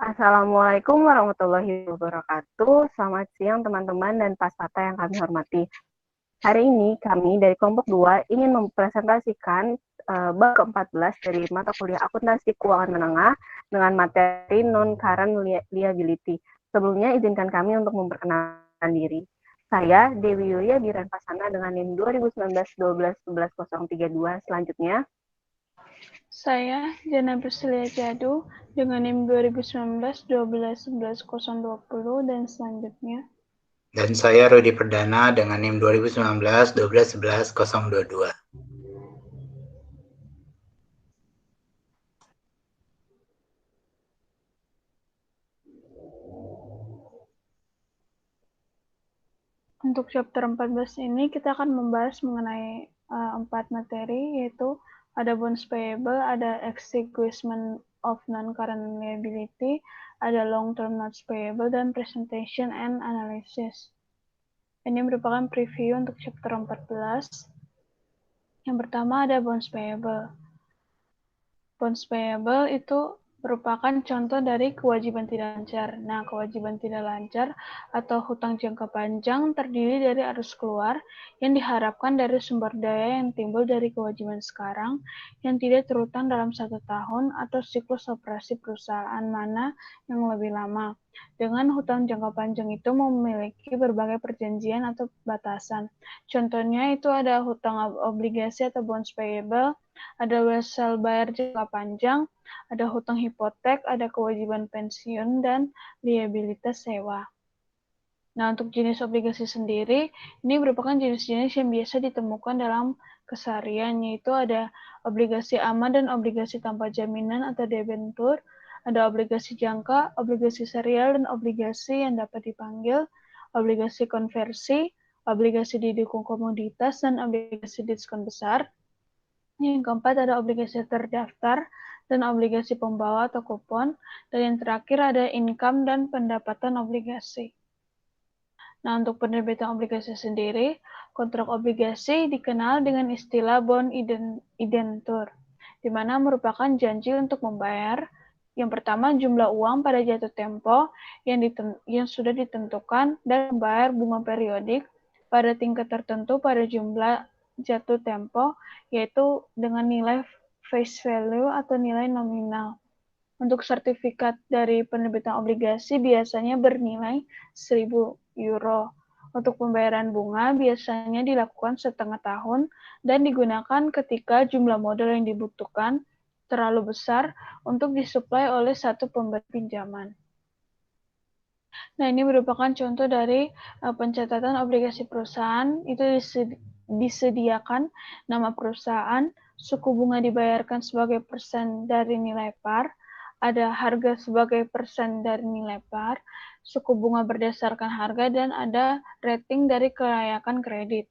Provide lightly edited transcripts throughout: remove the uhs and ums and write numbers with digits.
Assalamualaikum warahmatullahi wabarakatuh. Selamat siang teman-teman dan peserta yang kami hormati. Hari ini kami dari kelompok 2 ingin mempresentasikan bab ke-14 dari mata kuliah akuntansi keuangan menengah dengan materi non-current liability. Sebelumnya izinkan kami untuk memperkenalkan diri. Saya Dewi Yulia Biranpasana dengan NIM 2019-12-11032. Selanjutnya, Saya Jana Priscilia Jadu dengan NIM 2019-12-11020 dan selanjutnya. Dan saya Rudi Perdana dengan NIM 2019-12-11-022. Untuk chapter 14 ini kita akan membahas mengenai 4 materi, yaitu ada bonds payable, ada extinguishment of non-current liability, ada long-term notes payable, dan presentation and analysis. Ini merupakan preview untuk chapter 14. Yang pertama ada bonds payable. Bonds payable itu merupakan contoh dari kewajiban tidak lancar. Nah, kewajiban tidak lancar atau hutang jangka panjang terdiri dari arus keluar yang diharapkan dari sumber daya yang timbul dari kewajiban sekarang yang tidak terhutang dalam 1 tahun atau siklus operasi perusahaan mana yang lebih lama. Dengan hutang jangka panjang itu memiliki berbagai perjanjian atau batasan. Contohnya itu ada hutang obligasi atau bonds payable, ada wesel bayar jangka panjang, ada hutang hipotek, ada kewajiban pensiun, dan liabilitas sewa. Nah, untuk jenis obligasi sendiri, ini merupakan jenis-jenis yang biasa ditemukan dalam keseharian, yaitu ada obligasi aman dan obligasi tanpa jaminan atau debentur, ada obligasi jangka, obligasi serial, dan obligasi yang dapat dipanggil, obligasi konversi, obligasi didukung komoditas, dan obligasi diskon besar. Yang keempat ada obligasi terdaftar dan obligasi pembawa atau kupon. Dan yang terakhir ada income dan pendapatan obligasi. Nah, untuk penerbitan obligasi sendiri, kontrak obligasi dikenal dengan istilah bond identur, di mana merupakan janji untuk membayar yang pertama jumlah uang pada jatuh tempo yang sudah ditentukan dan membayar bunga periodik pada tingkat tertentu pada jumlah jatuh tempo, yaitu dengan nilai face value atau nilai nominal. Untuk sertifikat dari penerbitan obligasi biasanya bernilai 1.000 euro. Untuk pembayaran bunga biasanya dilakukan setengah tahun dan digunakan ketika jumlah modal yang dibutuhkan terlalu besar untuk disuplai oleh satu pemberi pinjaman. Nah, ini merupakan contoh dari pencatatan obligasi perusahaan. Itu disediakan nama perusahaan, suku bunga dibayarkan sebagai persen dari nilai par, ada harga sebagai persen dari nilai par, suku bunga berdasarkan harga, dan ada rating dari kelayakan kredit.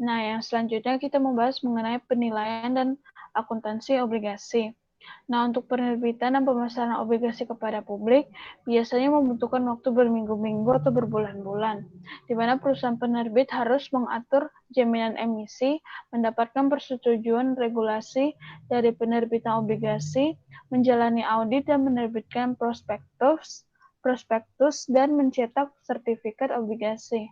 Nah, yang selanjutnya kita membahas mengenai penilaian dan akuntansi obligasi. Nah, untuk penerbitan dan pemasaran obligasi kepada publik biasanya membutuhkan waktu berminggu-minggu atau berbulan-bulan, di mana perusahaan penerbit harus mengatur jaminan emisi, mendapatkan persetujuan regulasi dari penerbitan obligasi, menjalani audit dan menerbitkan prospektus dan mencetak sertifikat obligasi.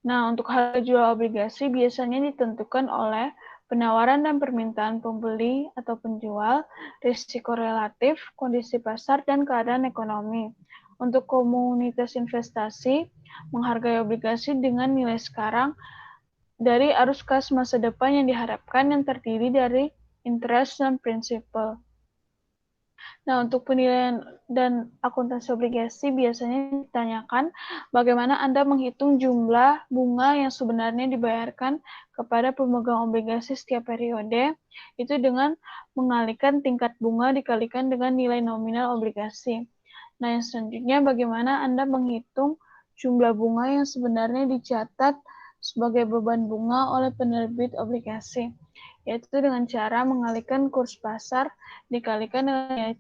Nah, untuk harga jual obligasi biasanya ditentukan oleh penawaran dan permintaan pembeli atau penjual, risiko relatif, kondisi pasar, dan keadaan ekonomi. Untuk komunitas investasi, menghargai obligasi dengan nilai sekarang dari arus kas masa depan yang diharapkan yang terdiri dari interest dan principal. Nah, untuk penilaian dan akuntansi obligasi biasanya ditanyakan bagaimana Anda menghitung jumlah bunga yang sebenarnya dibayarkan kepada pemegang obligasi setiap periode, itu dengan mengalihkan tingkat bunga dikalikan dengan nilai nominal obligasi. Nah, yang selanjutnya bagaimana Anda menghitung jumlah bunga yang sebenarnya dicatat sebagai beban bunga oleh penerbit obligasi, yaitu dengan cara mengalihkan kurs pasar dikalikan dengan nilai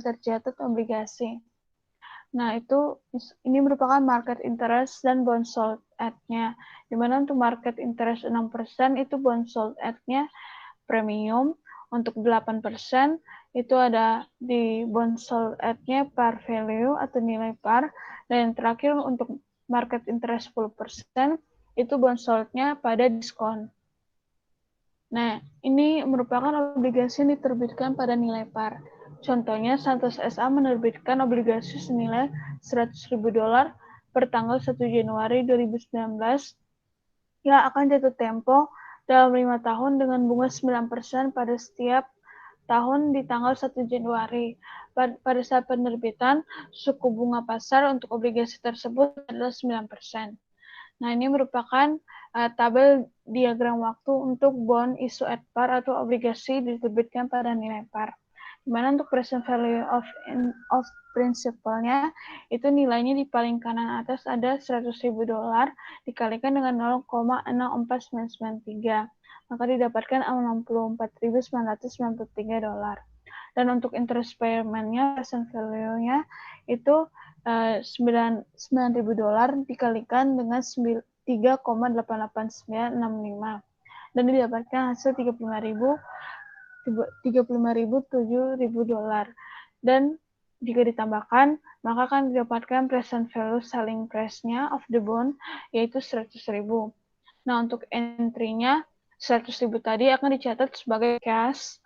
tercatat obligasi. Nah, ini merupakan market interest dan bond sold at-nya. Di mana untuk market interest 6% itu bond sold at-nya premium, Untuk 8% itu ada di bond sold at-nya par value atau nilai par. Dan yang terakhir untuk market interest 10% itu bond sold-nya pada diskon. Nah, ini merupakan obligasi yang diterbitkan pada nilai par. Contohnya, Santos SA menerbitkan obligasi senilai $100.000 per tanggal 1 Januari 2019 yang akan jatuh tempo dalam 5 tahun dengan bunga 9% pada setiap tahun di tanggal 1 Januari. Pada saat penerbitan, suku bunga pasar untuk obligasi tersebut adalah 9%. Nah, ini merupakan tabel diagram waktu untuk bond issue at par atau obligasi diterbitkan pada nilai par. Di mana untuk present value of principal-nya itu nilainya di paling kanan atas ada $100.000 dikalikan dengan 0,64993. Maka didapatkan $64.993. Dan untuk interest payment-nya, present value-nya itu $9.000 dikalikan dengan 3,88965 dan didapatkan hasil $35.007.000 dan jika ditambahkan maka akan didapatkan present value selling price-nya of the bond yaitu 100.000. Nah, untuk entry-nya 100.000 tadi akan dicatat sebagai cash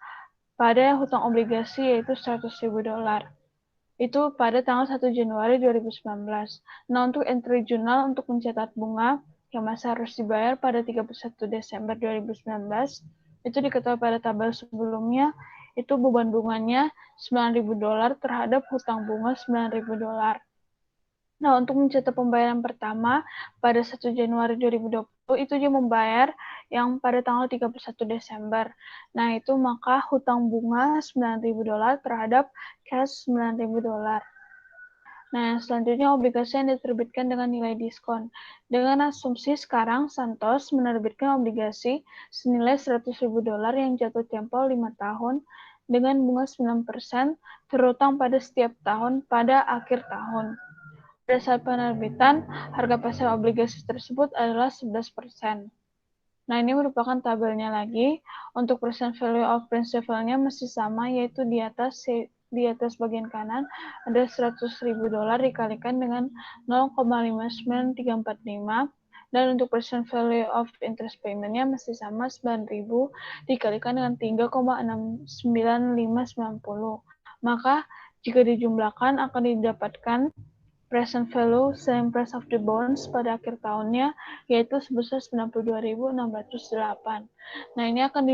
pada hutang obligasi yaitu $100.000. Itu pada tanggal 1 Januari 2019. Nah, untuk entry jurnal untuk mencatat bunga yang masih harus dibayar pada 31 Desember 2019, itu diketahui pada tabel sebelumnya, itu beban bunganya $9.000 terhadap hutang bunga $9.000. Nah, untuk mencatat pembayaran pertama pada 1 Januari 2020, itu dia membayar yang pada tanggal 31 Desember. Nah, itu maka hutang bunga $9.000 terhadap cash $9.000. Nah, selanjutnya obligasi yang diterbitkan dengan nilai diskon. Dengan asumsi sekarang Santos menerbitkan obligasi senilai $100.000 yang jatuh tempo 5 tahun dengan bunga 9% terutang pada setiap tahun pada akhir tahun. Pada saat penerbitan, harga pasar obligasi tersebut adalah 11%. Nah, ini merupakan tabelnya lagi. Untuk present value of principal-nya masih sama, yaitu di atas bagian kanan ada $100.000 dikalikan dengan 0,59345. Dan untuk present value of interest payment-nya masih sama, 9.000 dikalikan dengan 3,69590. Maka, jika dijumlahkan akan didapatkan present value selling price of the bonds pada akhir tahunnya yaitu sebesar 92.608. Nah, ini akan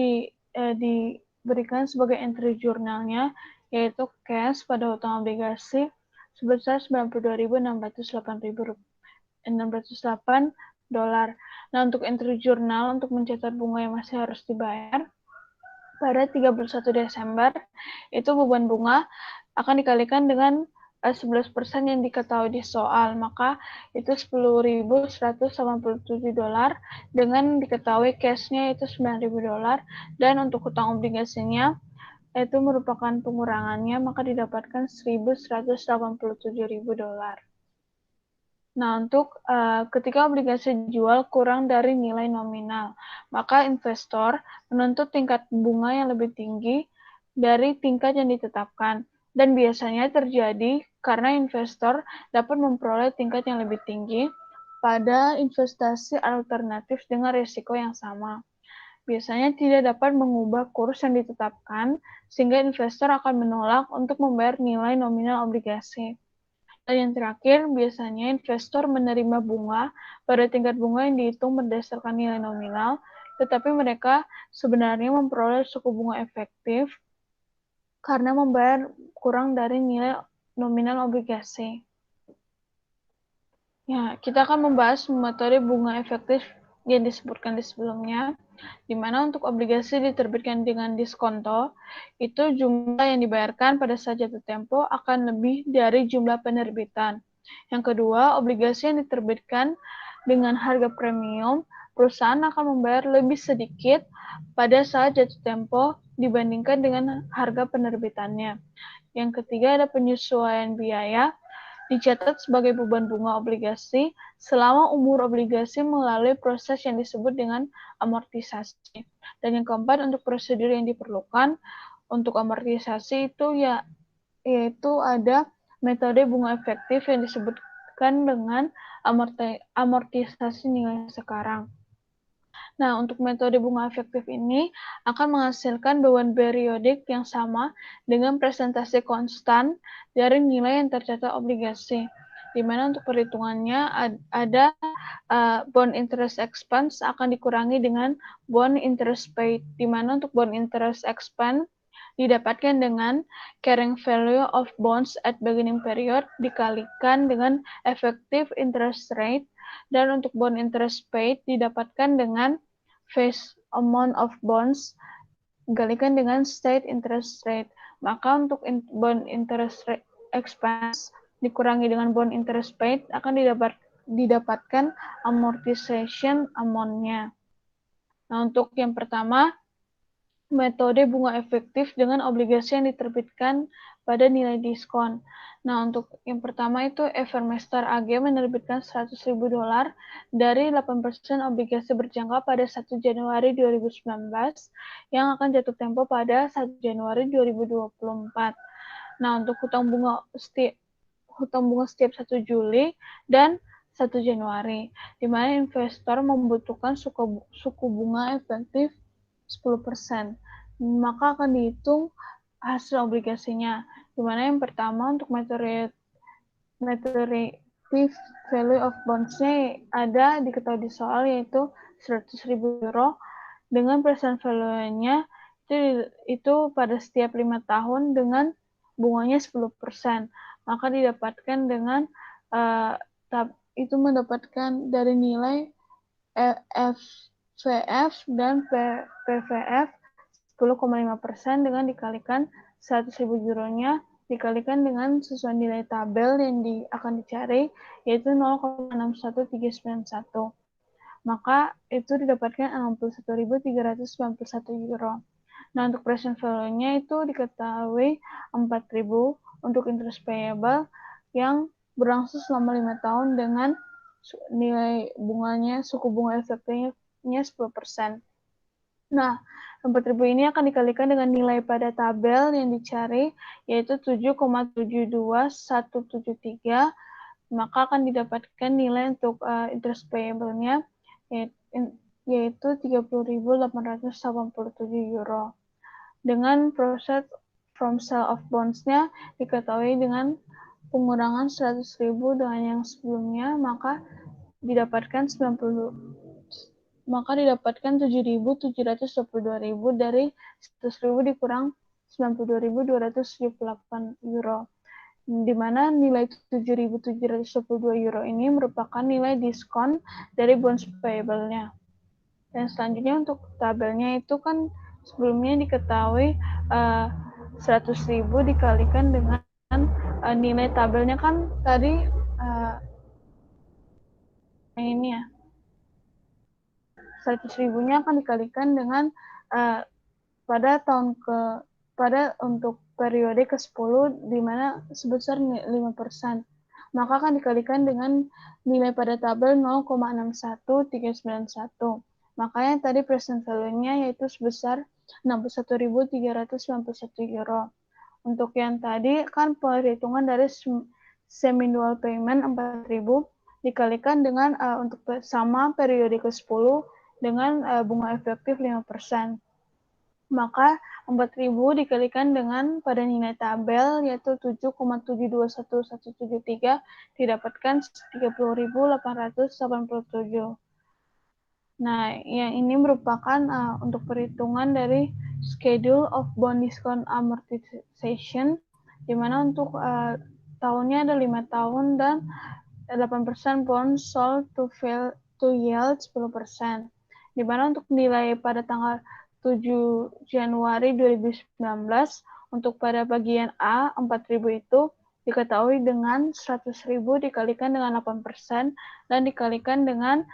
diberikan sebagai entry jurnalnya yaitu cash pada hutang obligasi sebesar $92.608. Nah, untuk entry jurnal untuk mencatat bunga yang masih harus dibayar pada 31 Desember itu beban bunga akan dikalikan dengan 11% yang diketahui di soal, maka itu $10.187 dengan diketahui cash-nya itu $9.000 dan untuk hutang obligasinya itu merupakan pengurangannya maka didapatkan $1.187.000. Nah, untuk ketika obligasi dijual kurang dari nilai nominal, maka investor menuntut tingkat bunga yang lebih tinggi dari tingkat yang ditetapkan. Dan biasanya terjadi karena investor dapat memperoleh tingkat yang lebih tinggi pada investasi alternatif dengan risiko yang sama. Biasanya tidak dapat mengubah kurs yang ditetapkan, sehingga investor akan menolak untuk membayar nilai nominal obligasi. Dan yang terakhir, biasanya investor menerima bunga pada tingkat bunga yang dihitung berdasarkan nilai nominal, tetapi mereka sebenarnya memperoleh suku bunga efektif karena membayar kurang dari nilai nominal obligasi. Ya, kita akan membahas metode bunga efektif yang disebutkan di sebelumnya, di mana untuk obligasi diterbitkan dengan diskonto, itu jumlah yang dibayarkan pada saat jatuh tempo akan lebih dari jumlah penerbitan. Yang kedua, obligasi yang diterbitkan dengan harga premium, perusahaan akan membayar lebih sedikit pada saat jatuh tempo dibandingkan dengan harga penerbitannya. Yang ketiga ada penyesuaian biaya, dicatat sebagai beban bunga obligasi selama umur obligasi melalui proses yang disebut dengan amortisasi. Dan yang keempat, untuk prosedur yang diperlukan untuk amortisasi itu yaitu ada metode bunga efektif yang disebutkan dengan amortisasi nilai sekarang. Nah, untuk metode bunga efektif ini akan menghasilkan beban periodik yang sama dengan presentasi konstan dari nilai yang tercatat obligasi. Di mana untuk perhitungannya ada bond interest expense akan dikurangi dengan bond interest paid. Di mana untuk bond interest expense didapatkan dengan carrying value of bonds at beginning period dikalikan dengan effective interest rate, dan untuk bond interest paid didapatkan dengan face amount of bonds dikalikan dengan state interest rate. Maka untuk bond interest rate expense dikurangi dengan bond interest paid akan didapatkan amortization amount-nya. Nah, untuk yang pertama, metode bunga efektif dengan obligasi yang diterbitkan pada nilai diskon. Nah, untuk yang pertama itu Evermaster AG menerbitkan $100.000 dari 8% obligasi berjangka pada 1 Januari 2019 yang akan jatuh tempo pada 1 Januari 2024. Nah, untuk hutang bunga setiap 1 Juli dan 1 Januari, di mana investor membutuhkan suku bunga efektif 10%, maka akan dihitung hasil obligasinya, di mana yang pertama untuk maturity value of bonds-nya ada diketahui di soal, yaitu €100.000 dengan present value-nya itu pada setiap 5 tahun dengan bunganya 10%, maka didapatkan dengan itu mendapatkan dari nilai FVF dan PVF 10,5% dengan dikalikan €100.000-nya dikalikan dengan sesuai nilai tabel yang akan dicari, yaitu 0,61391. Maka itu didapatkan €61.391. Nah, untuk present value-nya itu diketahui 4.000 untuk interest payable yang berlangsung selama 5 tahun dengan nilai bunganya, suku bunga efektifnya 10%. Nah, 4.000 ini akan dikalikan dengan nilai pada tabel yang dicari, yaitu 7,72173, maka akan didapatkan nilai untuk interest payable-nya, yaitu €30.887. Dengan proses from sale of bonds-nya diketahui dengan pengurangan 100.000 dengan yang sebelumnya, maka didapatkan 7.722.000 dari 100.000 dikurang €92.278, di mana nilai €7.722 ini merupakan nilai diskon dari bonds payable-nya. Dan selanjutnya untuk tabelnya itu kan sebelumnya diketahui 100.000 dikalikan dengan nilai tabelnya kan tadi ini ya, 100.000-nya akan dikalikan dengan pada untuk periode ke-10 di mana sebesar 5%. Maka akan dikalikan dengan nilai pada tabel 0,61391. Makanya tadi present value-nya yaitu sebesar €61.391. Untuk yang tadi kan perhitungan dari semi-annual payment 4.000 dikalikan dengan untuk sama periode ke-10 dengan bunga efektif 5%. Maka 4.000 dikalikan dengan pada nilai tabel yaitu 7,721173 didapatkan 30.887. Nah, yang ini merupakan untuk perhitungan dari schedule of bond discount amortization, di mana untuk tahunnya ada 5 tahun dan 8% bond sold to yield 10%. Di mana untuk nilai pada tanggal 7 Januari 2019 untuk pada bagian A 4.000 itu diketahui dengan 100.000 dikalikan dengan 8% dan dikalikan dengan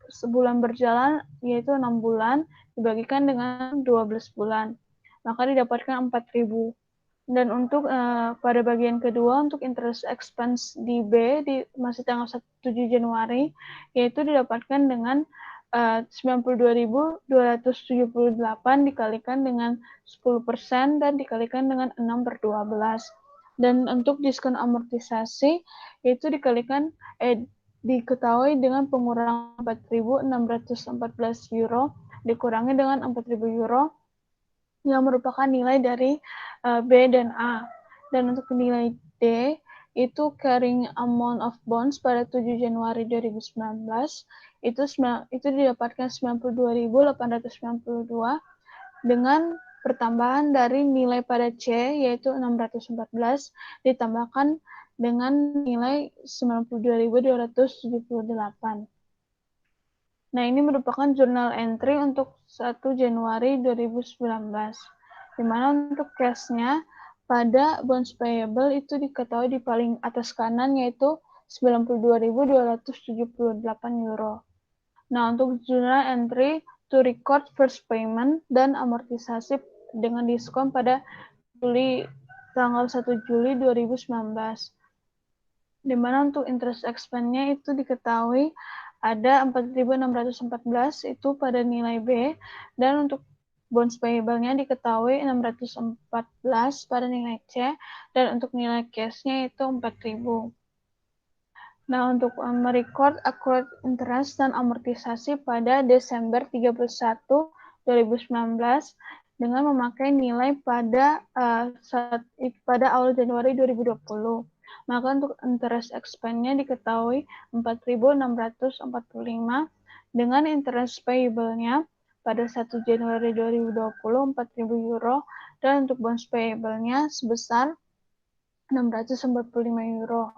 sebulan berjalan yaitu 6 bulan dibagikan dengan 12 bulan. Maka didapatkan 4.000. Dan untuk pada bagian kedua, untuk interest expense di B masih tanggal 7 Januari, yaitu didapatkan dengan 92.278 dikalikan dengan 10% dan dikalikan dengan 6/12. Dan untuk diskon amortisasi, itu diketahui dengan pengurangan 4.614 euro dikurangi dengan 4.000 euro yang merupakan nilai dari B dan A. Dan untuk nilai D, itu carrying amount of bonds pada 7 Januari 2019, itu didapatkan 92.892 dengan pertambahan dari nilai pada C, yaitu 614, ditambahkan dengan nilai 92.278. Nah, ini merupakan jurnal entry untuk 1 Januari 2019. Di mana untuk cash-nya pada bonds payable itu diketahui di paling atas kanan, yaitu 92.278 euro. Nah, untuk jurnal entry to record first payment dan amortisasi dengan diskon pada tanggal 1 Juli 2019. Di mana untuk interest expense-nya itu diketahui ada 4.614 itu pada nilai B, dan untuk bonds payable-nya diketahui 614 pada nilai C, dan untuk nilai cash-nya itu 4.000. Nah, untuk merecord accrued interest dan amortisasi pada Desember 31, 2019 dengan memakai nilai pada awal Januari 2020. Maka untuk interest expense-nya diketahui 4.645 dengan interest payable-nya pada 1 Januari 2020 4.000 euro, dan untuk bonds payable-nya sebesar 645 euro.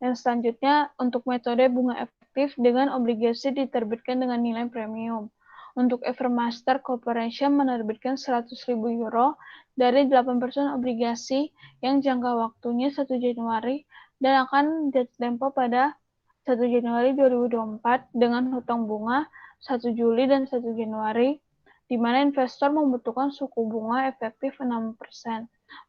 Yang selanjutnya untuk metode bunga efektif dengan obligasi diterbitkan dengan nilai premium. Untuk Evermaster Corporation menerbitkan 100.000 euro dari 8% obligasi yang jangka waktunya 1 Januari dan akan jatuh tempo pada 1 Januari 2024 dengan hutang bunga 1 Juli dan 1 Januari, di mana investor membutuhkan suku bunga efektif 6%.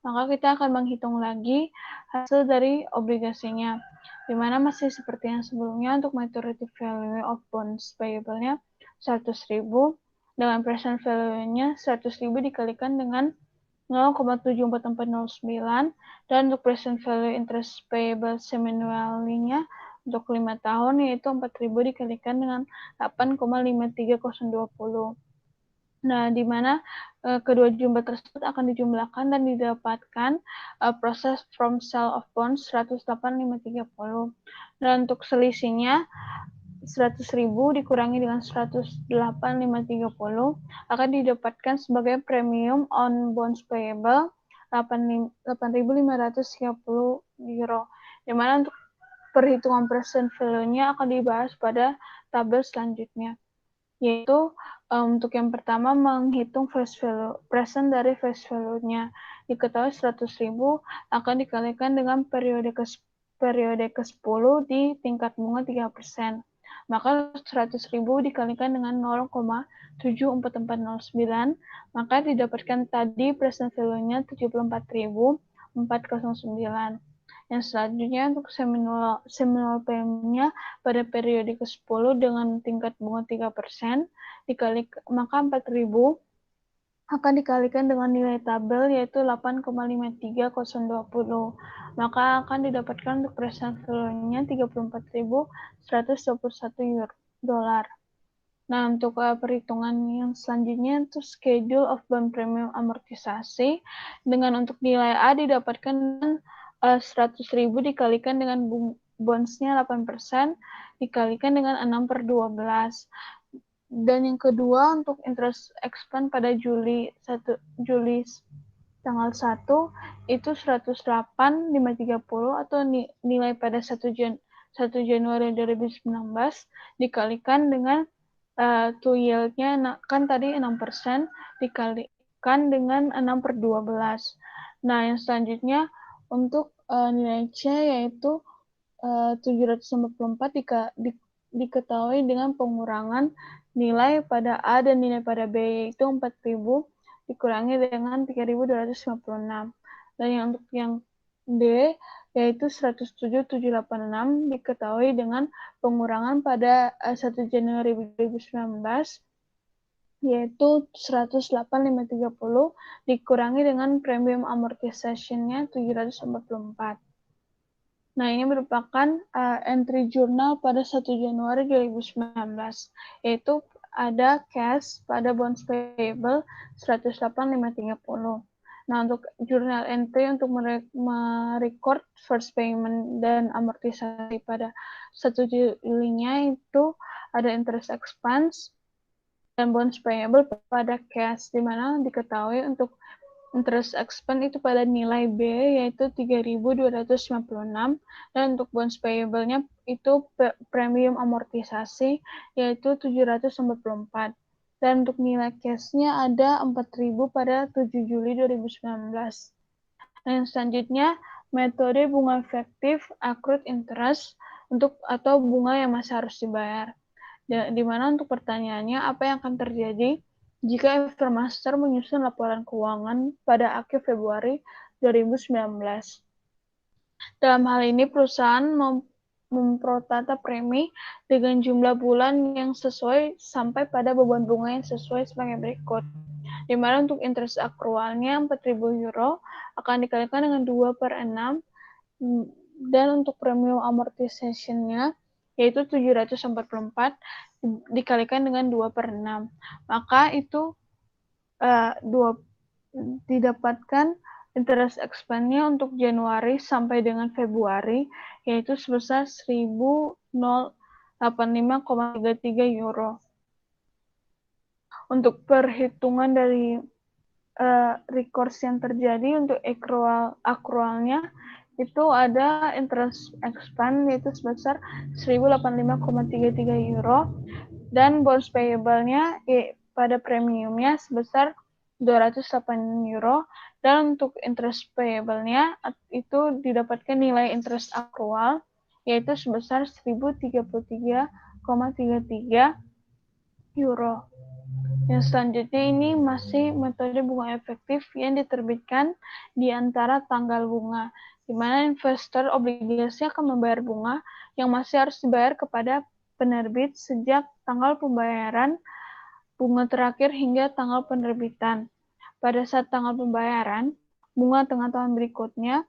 Maka kita akan menghitung lagi hasil dari obligasinya, di mana masih seperti yang sebelumnya. Untuk maturity value of bonds payable-nya 100.000 dengan present value-nya 100.000 dikalikan dengan 0,74409, dan untuk present value interest payable semi-annually-nya untuk 5 tahun yaitu 4.000 dikalikan dengan 8,53020. Nah, di mana kedua jumlah tersebut akan dijumlahkan dan didapatkan proses from sale of bonds 108.530. Dan untuk selisihnya 100.000 dikurangi dengan 108.530 akan didapatkan sebagai premium on bonds payable 8.530 euro. Di mana untuk perhitungan present value-nya akan dibahas pada tabel selanjutnya. Yaitu untuk yang pertama menghitung face value, present dari face value-nya. Diketahui 100.000 akan dikalikan dengan periode ke-10 di tingkat bunga 3%. Maka 100.000 dikalikan dengan 0,74409, maka didapatkan tadi present value-nya 74.409. Yang selanjutnya untuk seminal payment-nya pada periode ke-10 dengan tingkat bunga 3%, maka 4.000 akan dikalikan dengan nilai tabel yaitu 8,53020. Maka akan didapatkan untuk present value-nya 34.121 dolar. Nah, untuk perhitungan yang selanjutnya itu schedule of bond premium amortisasi dengan untuk nilai A didapatkan 100.000 dikalikan dengan bonds-nya 8% dikalikan dengan 6/12. Dan yang kedua untuk interest expense pada Juli tanggal 1 itu 108.530 atau nilai pada 1 Januari 2019 dikalikan dengan to yield-nya kan tadi 6% dikalikan dengan 6/12. Nah, yang selanjutnya untuk nilai C yaitu 754 diketahui dengan pengurangan nilai pada A dan nilai pada B yaitu 4.000 dikurangi dengan 3.256. Dan untuk yang D, yaitu 107.786 diketahui dengan pengurangan pada 1 Januari 2019, yaitu 108.530 dikurangi dengan premium amortisation-nya 744. Nah, ini merupakan entry jurnal pada 1 Januari 2019, yaitu ada cash pada bonds payable 108.530. Nah, untuk jurnal entry untuk merecord first payment dan amortisasi pada 1 Juli-nya itu ada interest expense dan bonds payable pada cash, di mana diketahui untuk interest expense itu pada nilai B yaitu 3.256 dan untuk bonds payable-nya itu premium amortisasi yaitu 744 dan untuk nilai cash-nya ada 4.000 pada 7 Juli 2019. Dan selanjutnya metode bunga efektif accrued interest atau bunga yang masih harus dibayar. Di mana untuk pertanyaannya apa yang akan terjadi jika Evermaster menyusun laporan keuangan pada akhir Februari 2019. Dalam hal ini, perusahaan memprotata premi dengan jumlah bulan yang sesuai sampai pada beban bunga yang sesuai sebagai berikut. Di mana untuk interest accrualnya 4.000 euro akan dikalikan dengan 2/6 dan untuk premium amortisation-nya yaitu 744 dikalikan dengan 2/6. Maka itu didapatkan interest expense-nya untuk Januari sampai dengan Februari yaitu sebesar 1.085,33 euro. Untuk perhitungan dari recourse yang terjadi untuk accrualnya itu ada interest expense yaitu sebesar 1.085,33 euro dan bonds payable-nya pada premiumnya sebesar 208 euro dan untuk interest payable-nya itu didapatkan nilai interest accrual yaitu sebesar 1.033,33 euro. Yang selanjutnya ini masih metode bunga efektif yang diterbitkan di antara tanggal bunga, di mana investor obligasi akan membayar bunga yang masih harus dibayar kepada penerbit sejak tanggal pembayaran bunga terakhir hingga tanggal penerbitan. Pada saat tanggal pembayaran bunga tengah tahun berikutnya,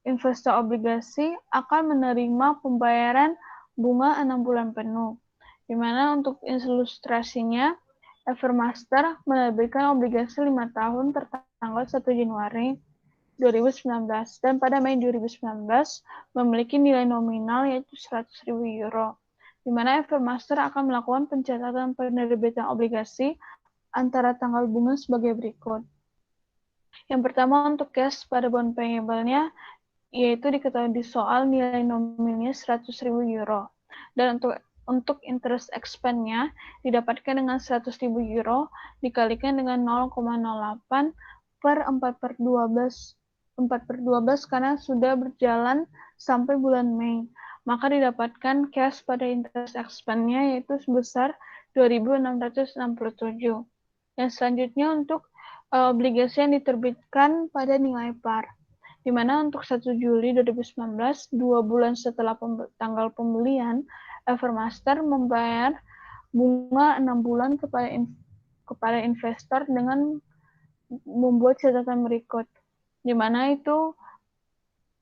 investor obligasi akan menerima pembayaran bunga 6 bulan penuh, di mana untuk ilustrasinya Evermaster menerbitkan obligasi 5 tahun tertanggal 1 Januari 2019 dan pada Mei 2019 memiliki nilai nominal yaitu 100.000 euro, di mana Evermaster akan melakukan pencatatan penerbitan obligasi antara tanggal bunga sebagai berikut. Yang pertama untuk cash pada bond payable-nya yaitu diketahui di soal nilai nominalnya 100.000 euro dan untuk interest expense-nya didapatkan dengan 100.000 euro dikalikan dengan 0,08 per 4/12 karena sudah berjalan sampai bulan Mei. Maka didapatkan cash pada interest expense-nya yaitu sebesar 2.667. Yang selanjutnya untuk obligasi yang diterbitkan pada nilai par, di mana untuk 1 Juli 2019, 2 bulan setelah tanggal pembelian, Evermaster membayar bunga 6 bulan kepada investor dengan membuat catatan berikut, di mana itu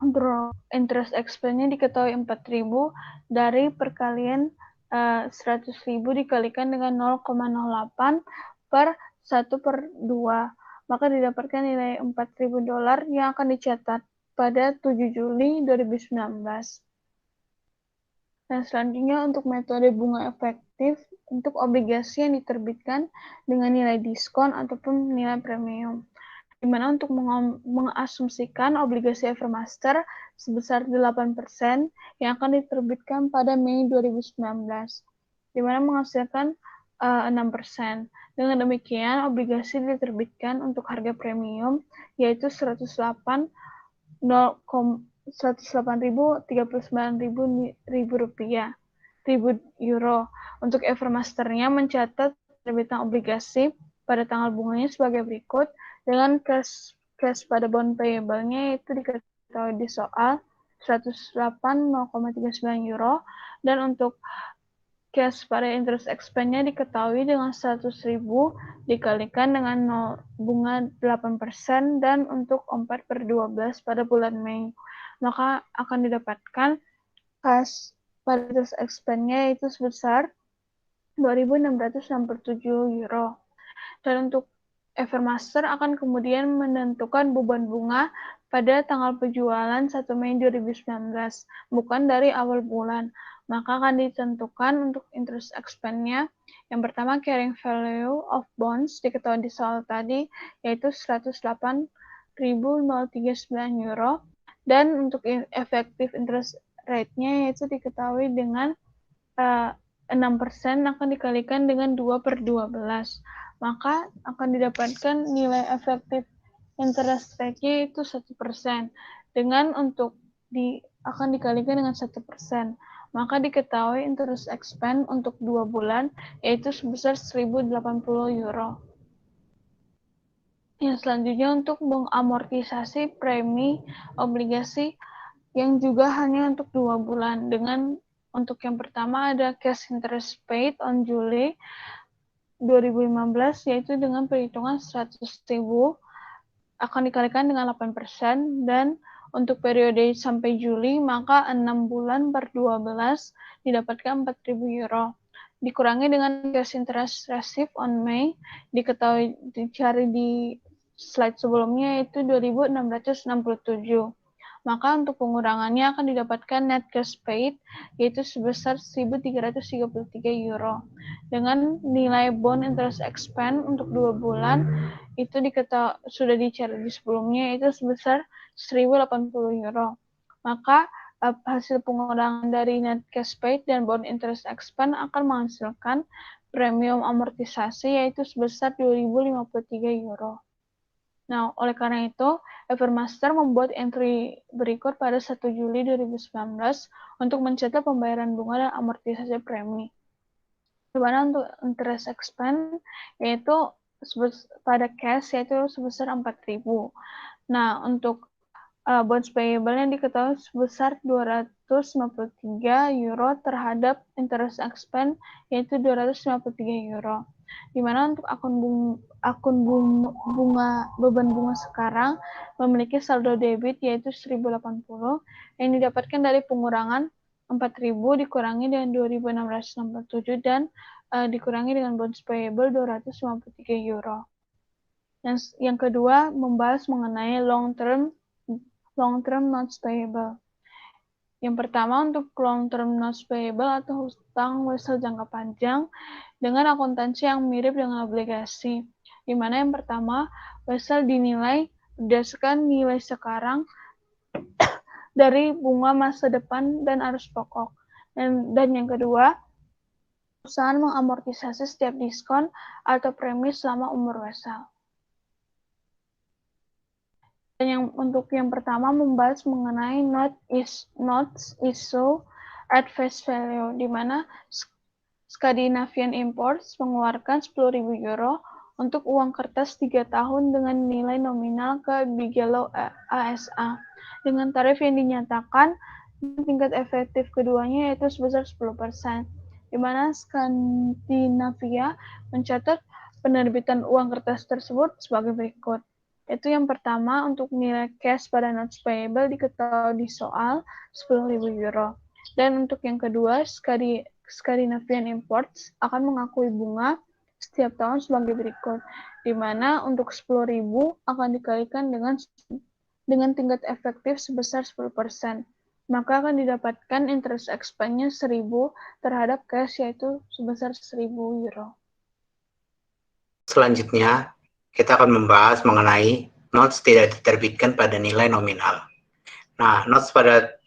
untuk interest expense-nya diketahui 4.000 dari perkalian 100.000 dikalikan dengan 0,08 per 1/2, maka didapatkan nilai $4.000 yang akan dicatat pada 7 Juli 2019. Dan selanjutnya untuk metode bunga efektif untuk obligasi yang diterbitkan dengan nilai diskon ataupun nilai premium, di mana untuk mengasumsikan obligasi Evermaster sebesar 8% yang akan diterbitkan pada Mei 2019, di mana menghasilkan 6%. Dengan demikian, obligasi diterbitkan untuk harga premium yaitu 108.039.000 euro. Untuk Evermaster-nya mencatat terbitan obligasi pada tanggal bunganya sebagai berikut dengan cash cash pada bond payable-nya itu diketahui di soal 108,39 euro, dan untuk cash pada interest expense-nya diketahui dengan 100.000 dikalikan dengan bunga 8%, dan untuk 4/12 pada bulan Mei, maka akan didapatkan cash pada interest expense-nya itu sebesar 2.667 euro. Dan untuk Evermaster akan kemudian menentukan beban bunga pada tanggal penjualan 1 Mei 2019, bukan dari awal bulan. Maka akan ditentukan untuk interest expense-nya. Yang pertama, carrying value of bonds diketahui di soal tadi, yaitu 108.039 euro. Dan untuk effective interest rate-nya yaitu diketahui dengan 6% akan dikalikan dengan 2/12. Maka akan didapatkan nilai efektif interest rate-nya itu 1%. Dengan untuk akan dikalikan dengan 1%. Maka diketahui interest expense untuk 2 bulan yaitu sebesar 1.080 euro. Yang selanjutnya untuk mengamortisasi premi obligasi yang juga hanya untuk 2 bulan. Dengan untuk yang pertama ada cash interest paid on July 2015 yaitu dengan perhitungan 100.000 akan dikalikan dengan 8%, dan untuk periode sampai Juli maka 6 bulan per 12 didapatkan 4.000 euro. Dikurangi dengan cash interest received on May, diketahui dicari di slide sebelumnya yaitu 2.667. Maka untuk pengurangannya akan didapatkan net cash paid yaitu sebesar 1.333 euro. Dengan nilai bond interest expense untuk 2 bulan itu sudah dicari di sebelumnya itu sebesar 1.080 euro. Maka hasil pengurangan dari net cash paid dan bond interest expense akan menghasilkan premium amortisasi yaitu sebesar 2.053 euro. Nah, oleh karena itu, Evermaster membuat entry berikut pada 1 Juli 2019 untuk mencatat pembayaran bunga dan amortisasi premi. Di mana untuk interest expense yaitu pada cash yaitu sebesar 4.000. Nah, untuk bonds payable yang diketahui sebesar 253 euro terhadap interest expense yaitu 253 euro. Di mana untuk akun bunga beban bunga sekarang memiliki saldo debit yaitu 1.080 yang didapatkan dari pengurangan 4.000 dikurangi dengan 2.667 dan dikurangi dengan bonds payable 253 euro. Yang kedua membahas mengenai long term notes payable. Yang pertama untuk long term notes payable atau hutang wesel jangka panjang dengan akuntansi yang mirip dengan obligasi. Di mana yang pertama, wesel dinilai berdasarkan nilai sekarang dari bunga masa depan dan arus pokok. Dan yang kedua, perusahaan mengamortisasi setiap diskon atau premi selama umur wesel. Dan untuk yang pertama membahas mengenai notes issue at face value, di mana Scandinavian Imports mengeluarkan 10.000 euro untuk uang kertas 3 tahun dengan nilai nominal ke Bigelow ASA dengan tarif yang dinyatakan tingkat efektif keduanya yaitu sebesar 10%, di mana Skandinavia mencatat penerbitan uang kertas tersebut sebagai berikut. Itu yang pertama untuk nilai cash pada notes payable diketahui di soal 10.000 euro. Dan untuk yang kedua, Scandinavian Imports akan mengakui bunga setiap tahun sebagai berikut, di mana untuk 10.000 akan dikalikan dengan tingkat efektif sebesar 10%. Maka akan didapatkan interest expense-nya 1.000 terhadap cash yaitu sebesar 1.000 euro. Selanjutnya, kita akan membahas mengenai notes tidak diterbitkan pada nilai nominal. Nah, notes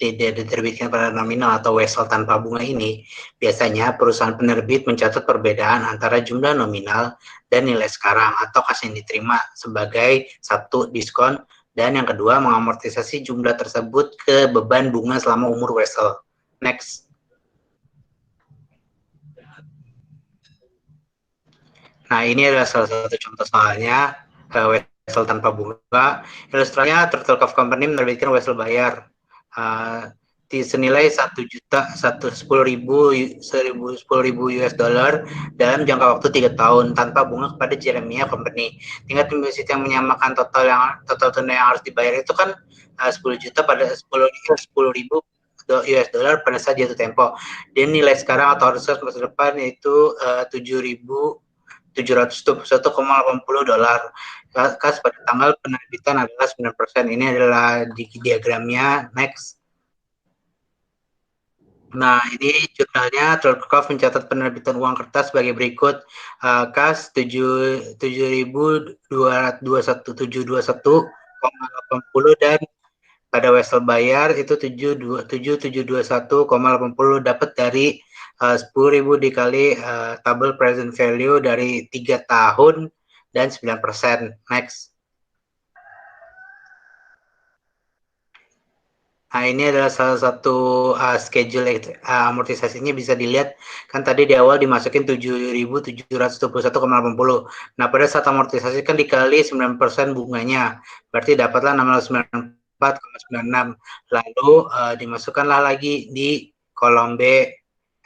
tidak diterbitkan pada nominal atau wesel tanpa bunga ini, biasanya perusahaan penerbit mencatat perbedaan antara jumlah nominal dan nilai sekarang atau kas yang diterima sebagai satu diskon, dan yang kedua mengamortisasi jumlah tersebut ke beban bunga selama umur wesel. Next. Nah, ini adalah salah satu contoh soalnya wesel tanpa bunga. Ilustrasinya Turtle Cove Company menerbitkan wesel bayar senilai 10.000 US dollar dalam jangka waktu 3 tahun tanpa bunga kepada Jeremiah Company. Tingkat deposit yang menyamakan total tunai yang harus dibayar itu kan 10 juta pada 10.000 US dollar pada saat jatuh tempo. Dan nilai sekarang atau harus masa depan yaitu 7.721,80 dolar. Kas pada tanggal penerbitan adalah 9%. Ini adalah di diagramnya. Next. Nah, ini jurnalnya Turtle Cove mencatat penerbitan uang kertas sebagai berikut. Kas 7.721,80 dan pada wesel bayar itu 7.721,80 dapat dari 10.000 dikali tabel present value dari 3 tahun dan 9%. Next. Nah, ini adalah salah satu schedule amortisasinya bisa dilihat. Kan tadi di awal dimasukin 7.721,80. Nah, pada saat amortisasi kan dikali 9% bunganya. Berarti dapatlah 694,96. Lalu dimasukkanlah lagi di kolom B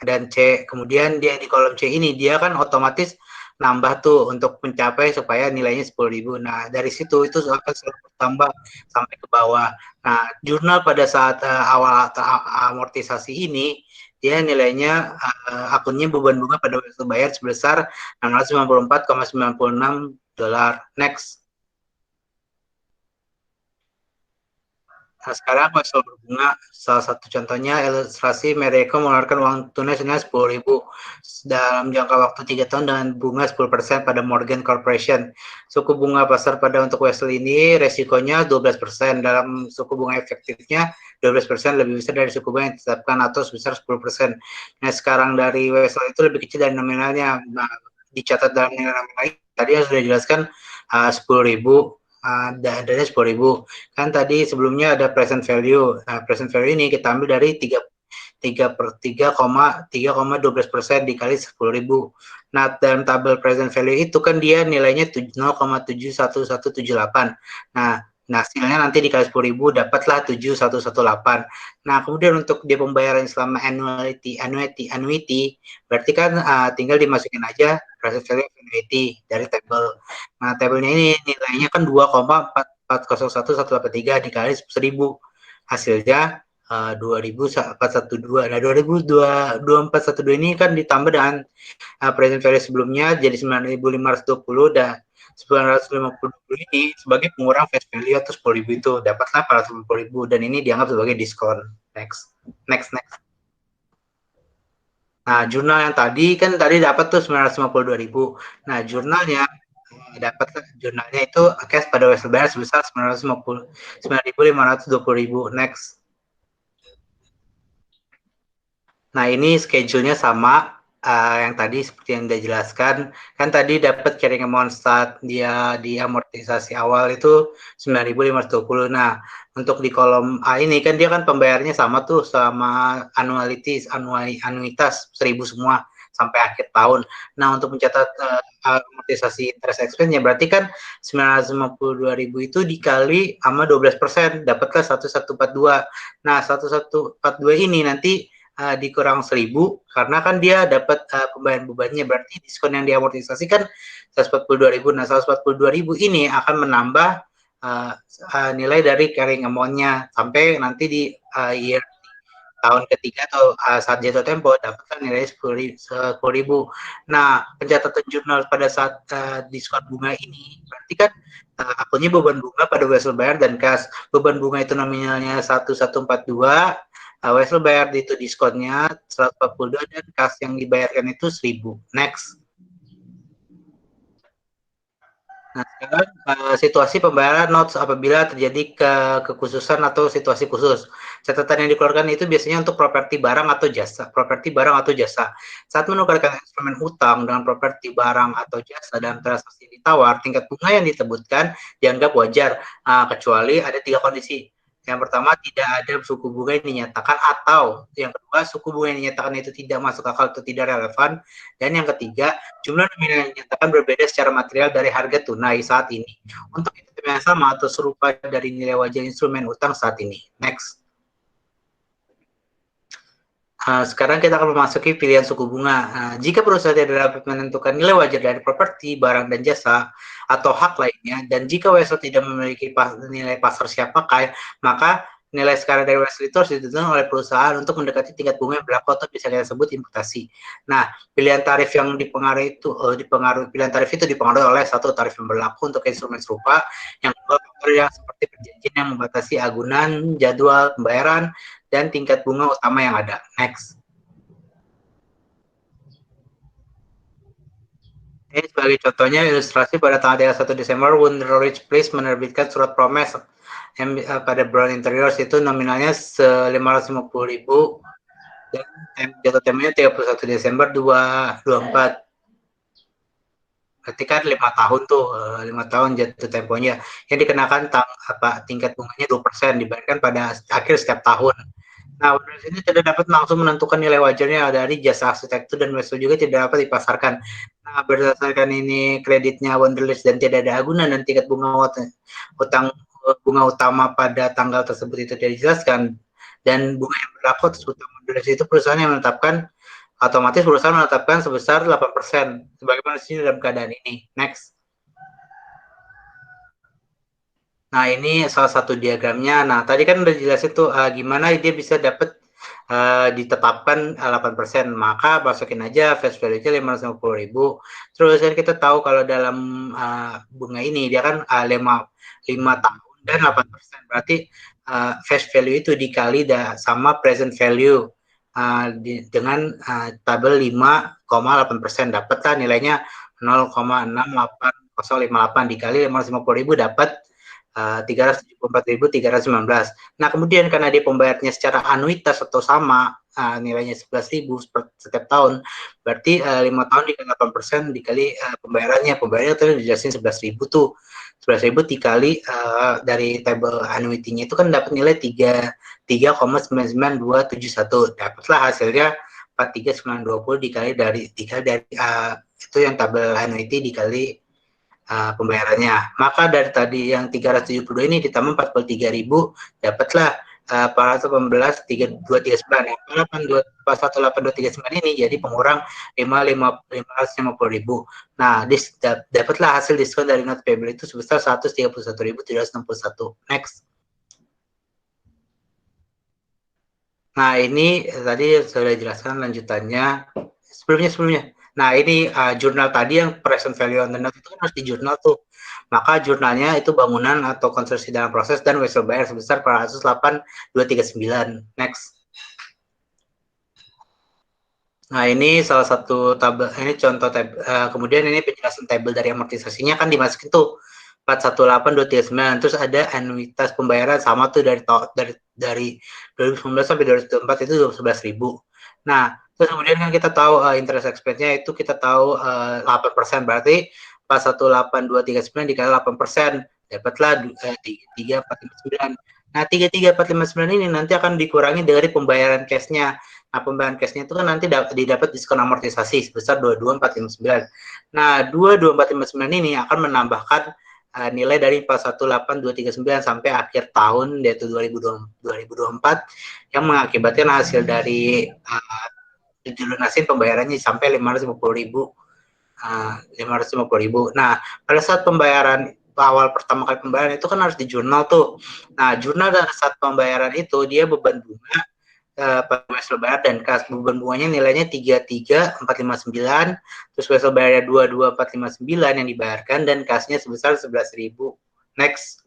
dan C. Kemudian dia di kolom C ini dia kan otomatis nambah tuh untuk mencapai supaya nilainya 10.000. Nah, dari situ itu akan selalu bertambah sampai ke bawah. Nah, jurnal pada saat awal amortisasi ini dia nilainya akunnya beban bunga pada waktu bayar sebesar 694,96 dolar. Next. Nah, sekarang wesel berbunga, salah satu contohnya ilustrasi Mereko mengeluarkan uang tunai senilai 10.000 dalam jangka waktu 3 tahun dengan bunga 10% pada Morgan Corporation. Suku bunga pasar pada untuk wesel ini resikonya 12%, dalam suku bunga efektifnya 12% lebih besar dari suku bunga yang ditetapkan atau sebesar 10%. Nah, sekarang dari wesel itu lebih kecil dari nominalnya. Nah, dicatat dalam nilai nominal tadi yang sudah dijelaskan 10.000. Adanya 10.000. Kan tadi sebelumnya ada present value. Nah, present value ini kita ambil dari 3,12% dikali 10.000. Nah, dalam tabel present value itu kan dia nilainya 0,71178. Nah, hasilnya nanti dikali 10.000 dapatlah 7.118. Nah, kemudian untuk dia pembayaran selama annuity berarti kan tinggal dimasukin aja present value annuity dari tabel. Nah, tabelnya ini nilainya kan 2,401,183 dikali 1.000. Hasilnya 2.412. Nah, 2.412 ini kan ditambah dengan present value sebelumnya jadi 9.520 dan 950 ini sebagai pengurang face value atau 10.000 itu dapatlah 450.000 dan ini dianggap sebagai diskon. Next. Nah, jurnal yang tadi kan dapat tuh 952.000. Nah, jurnalnya itu cash pada wesel bayar sebesar 9.520.000. Next. Nah, ini schedule-nya sama yang tadi seperti yang dijelaskan. Kan tadi dapat carrying amount start dia di amortisasi awal itu 9.520. Nah, untuk di kolom A ini kan dia kan pembayarnya sama tuh sama anuitas 1.000 semua sampai akhir tahun. Nah, untuk mencatat amortisasi interest expense-nya berarti kan 952.000 itu dikali sama 12%, dapatlah 1.142. Nah, 1.142 ini nanti dikurang 1.000 karena kan dia dapat pembayaran bebannya, berarti diskon yang diamortisasi kan 142.000. Nah, 142.000 ini akan menambah nilai dari carrying amount-nya sampai nanti di tahun ketiga atau saat jatuh tempo dapatkan nilai 10.000. Nah, pencatatan jurnal pada saat diskon bunga ini berarti kan akunnya beban bunga pada wesel bayar dan kas. Beban bunga itu nominalnya 1.142, wesel bayar itu diskonnya 142 dan kas yang dibayarkan itu 1.000. Next. Nah, sekarang situasi pembayaran notes apabila terjadi kekhususan atau situasi khusus. Catatan yang dikeluarkan itu biasanya untuk properti barang atau jasa. Saat menukarkan instrumen hutang dengan properti barang atau jasa dalam transaksi ditawar, tingkat bunga yang disebutkan dianggap wajar, kecuali ada 3 kondisi. Yang pertama, tidak ada suku bunga yang dinyatakan, atau yang kedua, suku bunga yang dinyatakan itu tidak masuk akal atau tidak relevan, dan yang ketiga, jumlah nominal yang dinyatakan berbeda secara material dari harga tunai saat ini. Untuk itu yang sama atau serupa dari nilai wajar instrumen utang saat ini. Next. Sekarang kita akan memasuki pilihan suku bunga. Jika perusahaan tidak dapat menentukan nilai wajar dari properti, barang, dan jasa, atau hak lainnya, dan jika Wesel tidak memiliki nilai pasar siap pakai, maka nilai sekarang dari Wesel itu harus ditentukan oleh perusahaan untuk mendekati tingkat bunga yang berlaku atau bisa kita sebut imputasi. Nah, pilihan tarif yang dipengaruhi itu dipengaruhi oleh satu tarif yang berlaku untuk instrumen serupa, yang kedua faktor yang seperti perjanjian yang membatasi agunan, jadwal pembayaran, dan tingkat bunga utama yang ada. Next. Ini sebagai contohnya ilustrasi pada tanggal 31 Desember, Wunderlich Place menerbitkan surat promes yang pada Brown Interiors itu nominalnya 550.000 dan jatuh temponya 31 Desember 2024. Berarti kan 5 tahun tuh, 5 tahun jatuh temponya. Yang dikenakan tingkat bunganya 2% dibandingkan pada akhir setiap tahun. Nah, Wunderlich ini tidak dapat langsung menentukan nilai wajarnya dari jasa arsitektur dan Wesel juga tidak dapat dipasarkan. Nah, berdasarkan ini kreditnya Wunderlich dan tidak ada agunan dan tingkat bunga utama pada tanggal tersebut itu tidak dijelaskan dan bunga yang berlaku atas utang Wunderlich itu perusahaan yang menetapkan sebesar 8%. Sebagaimana di sini dalam keadaan ini. Next. Nah, ini salah satu diagramnya. Nah, tadi kan udah jelasin tuh gimana dia bisa dapat ditetapkan 8%. Maka masukin aja face value-nya 550.000. Terus kan kita tahu kalau dalam bunga ini dia kan 5 tahun dan 8%. Berarti face value itu dikali sama present value dengan tabel 5,8%. Dapatlah nilainya 0,68058 dikali 550.000 dapat 374.319. Nah, kemudian karena dia pembayarnya secara anuitas atau sama nilainya 11.000 setiap tahun, berarti 5 tahun dikali 8% dikali pembayarannya tadi dijelasin 11.000 tuh. 11.000 dikali dari tabel annuity-nya itu kan dapat nilai 3,99271. Dapatlah hasilnya 43.920 dikali dari itu yang tabel annuity dikali pembayarannya. Maka dari tadi yang 372 ini ditambah 43.000 dapatlah 418.239. Yang 418.239 ini jadi pengurang 550.000. Nah, dapatlah hasil diskon dari not payable itu sebesar 131.361. Next. Nah, ini tadi sudah dijelaskan lanjutannya sebelumnya. Nah, ini jurnal tadi yang present value on the note itu kan harus di jurnal tuh. Maka jurnalnya itu bangunan atau konstruksi dalam proses dan Wesel bayar sebesar 408.239. Next. Nah, ini salah satu tabel, ini contoh tabel. Kemudian ini penjelasan tabel dari amortisasinya kan dimasukin tuh 418.239. Terus ada anuitas pembayaran sama tuh dari 2019 sampai 2024 itu 11.000. Nah, terus kemudian kan kita tahu interest expense-nya itu kita tahu 8%, berarti 418.239 dikali 8%, dapatlah 3.459. Nah, 3.459 ini nanti akan dikurangi dari pembayaran cash-nya. Nah, pembayaran cash-nya itu kan nanti didapat diskon amortisasi sebesar 22.459. Nah, 22.459 ini akan menambahkan nilai dari 418.239 sampai akhir tahun yaitu 2024 yang mengakibatkan hasil dari dilunasin pembayarannya sampai 550.000. Nah, pada saat pembayaran awal pertama kali pembayaran itu kan harus di jurnal tuh. Nah, jurnal pada saat pembayaran itu dia beban bunga Wesel bayar dan kas beban bunganya nilainya 33.459, terus Wesel bayarnya 22.459 yang dibayarkan dan kasnya sebesar 11.000. Next.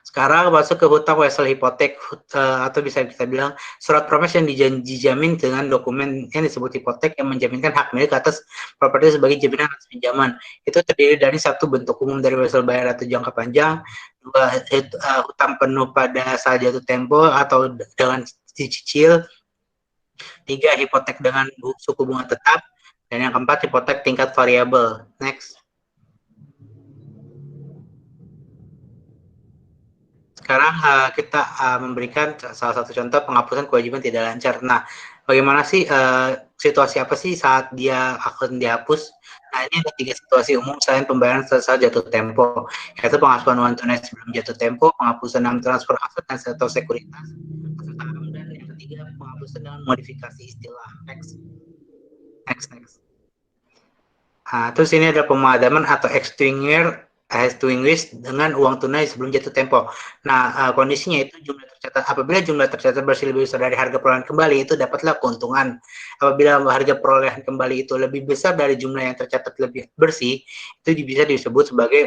Sekarang masuk ke hutang Wesel hipotek atau bisa kita bilang surat promes yang dijamin dengan dokumen yang disebut hipotek yang menjaminkan hak milik atas properti sebagai jaminan atas pinjaman. Itu terdiri dari satu bentuk umum dari Wesel bayar atau jangka panjang, dua hutang penuh pada saat jatuh tempo atau dengan dicicil, tiga hipotek dengan suku bunga tetap, dan yang keempat hipotek tingkat variabel. Next. Sekarang kita memberikan salah satu contoh penghapusan kewajiban tidak lancar. Nah, bagaimana sih situasi apa sih saat dia akan dihapus? Nah, ini ada 3 situasi umum selain pembayaran saat jatuh tempo, yaitu penghapusan uang tunai sebelum jatuh tempo, penghapusan dalam transfer aset dan atau sekuritas, dan yang ketiga penghapusan dengan modifikasi istilah. Next. Terus ini ada pemadaman atau extinguish dengan uang tunai sebelum jatuh tempo. Nah, kondisinya itu apabila jumlah tercatat bersih lebih besar dari harga perolehan kembali, itu dapatlah keuntungan. Apabila harga perolehan kembali itu lebih besar dari jumlah yang tercatat lebih bersih, itu bisa disebut sebagai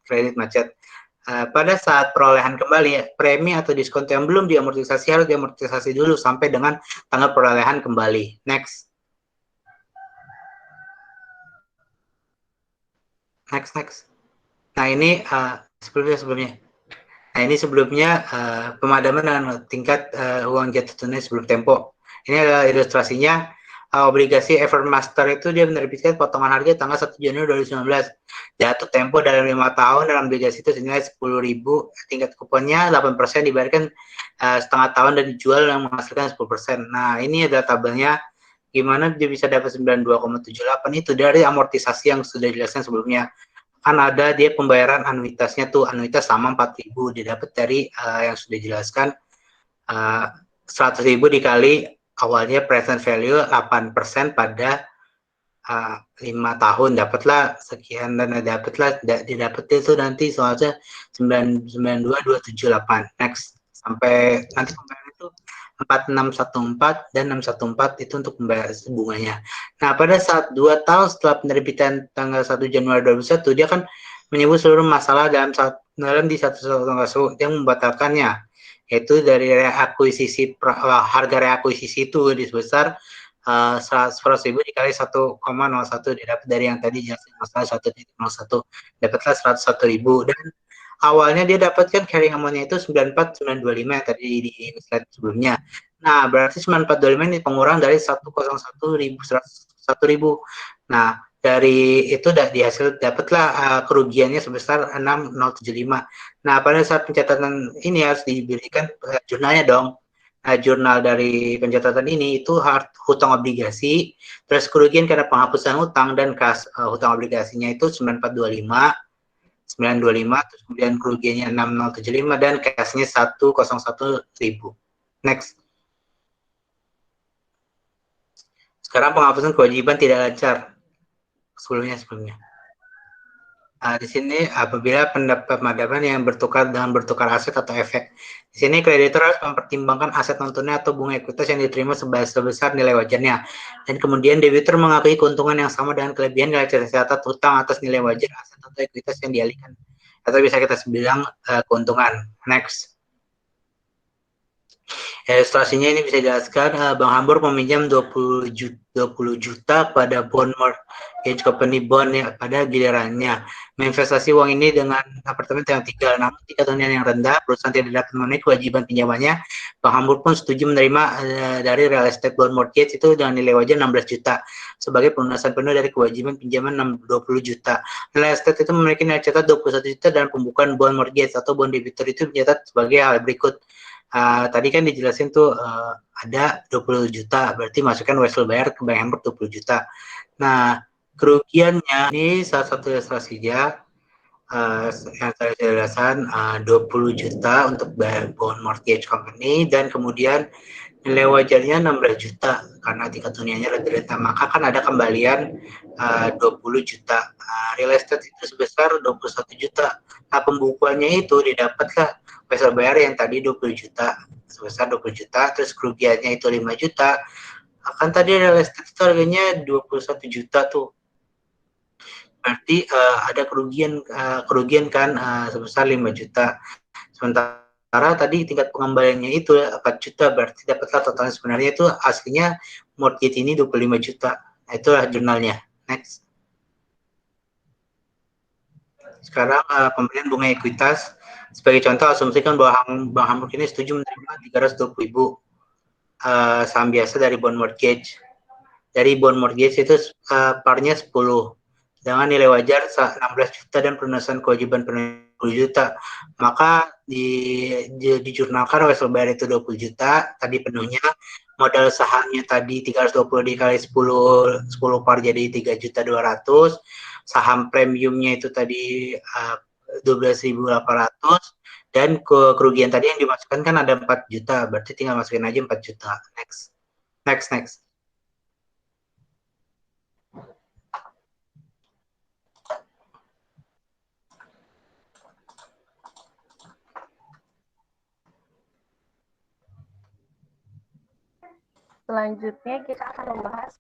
kredit macet. Pada saat perolehan kembali, premi atau diskon yang belum diamortisasi harus diamortisasi dulu sampai dengan tanggal perolehan kembali. Next. Nah, ini sebelumnya. Nah, ini sebelumnya pemadaman dengan tingkat uang jatuh tunai sebelum tempo. Ini adalah ilustrasinya. Obligasi Evermaster itu dia menerbitkan potongan harga tanggal 1 Januari 2019. Jatuh tempo dalam 5 tahun dalam obligasi itu senilai 10.000. Tingkat kuponnya 8% dibayarkan setengah tahun dan dijual yang menghasilkan 10%. Nah, ini adalah tabelnya gimana dia bisa dapat 92,78 itu dari amortisasi yang sudah dijelaskan sebelumnya. Kan ada dia pembayaran anuitasnya tuh, anuitas sama 4.000 didapat dari yang sudah dijelaskan 100.000 dikali awalnya present value 8% pada 5 tahun, dapatlah sekian dan didapat itu nanti soalnya 992.278. Next, sampai nanti pembayaran itu 4614 dan 614 itu untuk membayar bunganya. Nah, pada saat 2 tahun setelah penerbitan tanggal 1 Januari 2021, dia kan menyebut seluruh masalah dalam di 111 yang membatalkannya, yaitu dari harga reakuisisi itu di sebesar 100.000 dikali 1,01 didapat dari yang tadi jelasin masalah 1.01, dapatlah 101.000. Dan awalnya dia dapatkan carrying amount-nya itu 94.925 yang tadi di slide sebelumnya. Nah, berarti 94.25 ini pengurang dari 101.000. Nah, dari itu dihasil dapatlah kerugiannya sebesar 6.075. Nah, pada saat pencatatan ini harus diberikan jurnalnya dong. Nah, jurnal dari pencatatan ini itu hutang obligasi, terus kerugian karena penghapusan hutang dan kas hutang obligasinya itu 925, terus kemudian kerugiannya 6075 dan kasnya 101.000. Next. Sekarang penghapusan kewajiban tidak lancar. Sebelumnya. Di sini apabila pemadaman yang bertukar aset atau efek. Di sini kreditor harus mempertimbangkan aset non tunai atau bunga ekuitas yang diterima sebesar nilai wajarnya. Dan kemudian debitur mengakui keuntungan yang sama dengan kelebihan nilai tercatat hutang atas nilai wajar aset atau ekuitas yang dialihkan. Atau bisa kita bilang keuntungan. Next. Ilustrasinya ini bisa dijelaskan, Bang Hambur meminjam 20 juta pada bond mortgage company bond ya, pada gilirannya menginvestasi uang ini dengan apartemen yang tinggal, namun tingkat hunian yang rendah, perusahaan tidak dapat memenuhi kewajiban pinjamannya. Bang Hambur pun setuju menerima dari real estate bond mortgage itu dengan nilai wajar 16 juta sebagai pelunasan penuh dari kewajiban pinjaman 20 juta. Real estate itu memiliki nilai catat 21 juta dan pembukaan bond mortgage atau bond debitor itu dicatat sebagai hal berikut. Tadi kan dijelasin tuh ada 20 juta, berarti masukkan wesel bayar ke Bank Hamburg 20 juta. Nah, kerugiannya ini salah satu ilustrasinya yang saya jelaskan 20 juta untuk bond mortgage company dan kemudian nilai wajarnya 16 juta karena tingkat huniannya lebih rendah, maka kan ada kembalian 20 juta. Real estate itu sebesar 21 juta. Nah, pembukuannya itu didapatlah wesel bayar yang tadi 20 juta sebesar 20 juta, terus kerugiannya itu 5 juta. Akan tadi real estate itu harganya 21 juta tuh. Berarti ada kerugian kan sebesar 5 juta. Sementara tadi tingkat pengembaliannya itu 4 juta, berarti dapatlah totalnya sebenarnya itu aslinya mortgage ini 25 juta. Nah, itulah jurnalnya. Next. Sekarang pemberian bunga ekuitas. Sebagai contoh, asumsikan bahwa Bank Hamburg ini setuju menerima 320.000 saham biasa dari bond mortgage. Dari bond mortgage itu parnya 10. Dengan nilai wajar 16 juta dan pelunasan kewajiban 10 juta. Maka dijurnalkan wesel bayar itu 20 juta, tadi penuhnya, modal sahamnya tadi 320 dikali 10 par jadi 3.200.000, saham premiumnya itu tadi 12.800, dan kerugian tadi yang dimasukkan kan ada 4 juta, berarti tinggal masukin aja 4 juta. Next. Selanjutnya kita akan membahas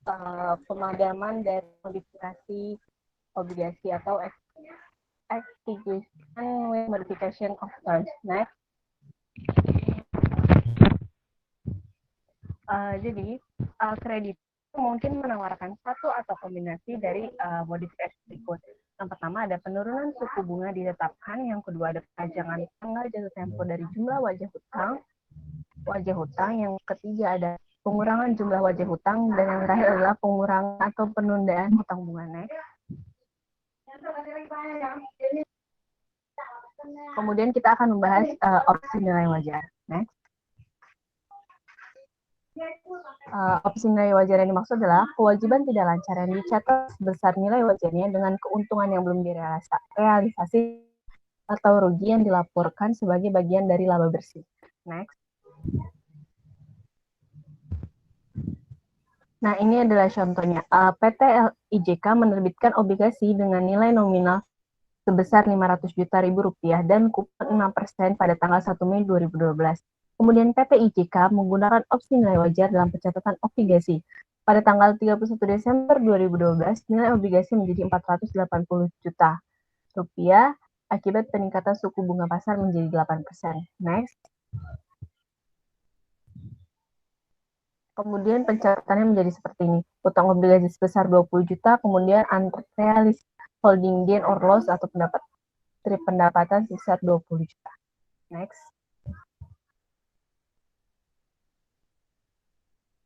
pemadaman dari modifikasi obligasi atau execution with modification of terms. Next. Jadi kredit mungkin menawarkan satu atau kombinasi dari modifikasi berikut. Yang pertama ada penurunan suku bunga ditetapkan, yang kedua ada pajangan tanggal jatuh tempo dari jumlah wajah hutang, yang ketiga ada pengurangan jumlah wajah hutang, dan yang terakhir adalah pengurangan atau penundaan hutang bunga. Next. Kemudian kita akan membahas opsi nilai wajar. Next. Opsi nilai wajar yang dimaksud adalah kewajiban tidak lancar yang dicatat sebesar nilai wajarnya dengan keuntungan yang belum direalisasi atau rugi yang dilaporkan sebagai bagian dari laba bersih. Next. Nah, ini adalah contohnya. PT IJK menerbitkan obligasi dengan nilai nominal sebesar 500 juta rupiah dan kupon 6% pada tanggal 1 Mei 2012. Kemudian PT IJK menggunakan opsi nilai wajar dalam pencatatan obligasi. Pada tanggal 31 Desember 2012, nilai obligasi menjadi 480 juta rupiah akibat peningkatan suku bunga pasar menjadi 8%. Next. Kemudian pencatatannya menjadi seperti ini. Utang obligasi sebesar 20 juta, kemudian unrealized holding gain or loss atau pendapatan sebesar 20 juta. Next.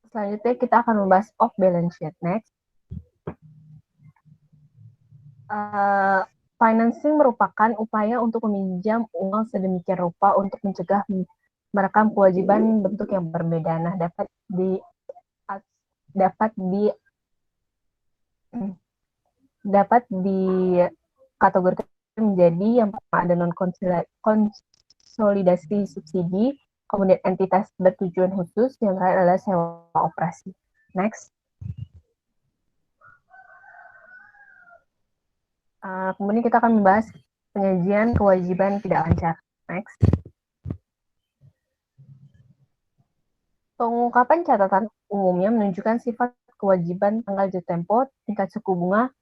Selanjutnya kita akan membahas off balance sheet. Next. Financing merupakan upaya untuk meminjam uang sedemikian rupa untuk mencegah merekam kewajiban bentuk yang berbeda. Nah, dapat dikategorikan menjadi yang pertama ada non konsolidasi subsidi, kemudian entitas bertujuan khusus, yang terakhir adalah sewa operasi. Next. Kemudian kita akan membahas penyajian kewajiban tidak lancar. Next. Pengungkapan catatan umumnya menunjukkan sifat kewajiban tanggal jatuh tempo, tingkat suku bunga,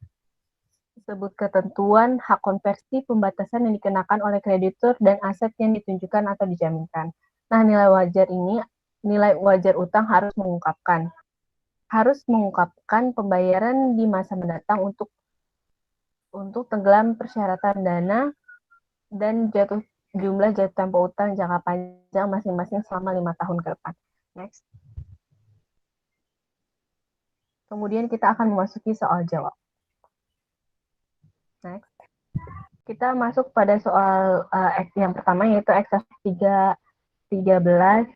sebut ketentuan, hak konversi, pembatasan yang dikenakan oleh kreditur, dan aset yang ditunjukkan atau dijaminkan. Nah, nilai wajar utang harus mengungkapkan pembayaran di masa mendatang untuk tenggelam persyaratan dana dan jumlah jatuh tempo utang jangka panjang masing-masing selama 5 tahun ke depan. Next. Kemudian kita akan memasuki soal jawab. Next. Kita masuk pada soal yang pertama, yaitu exercise 13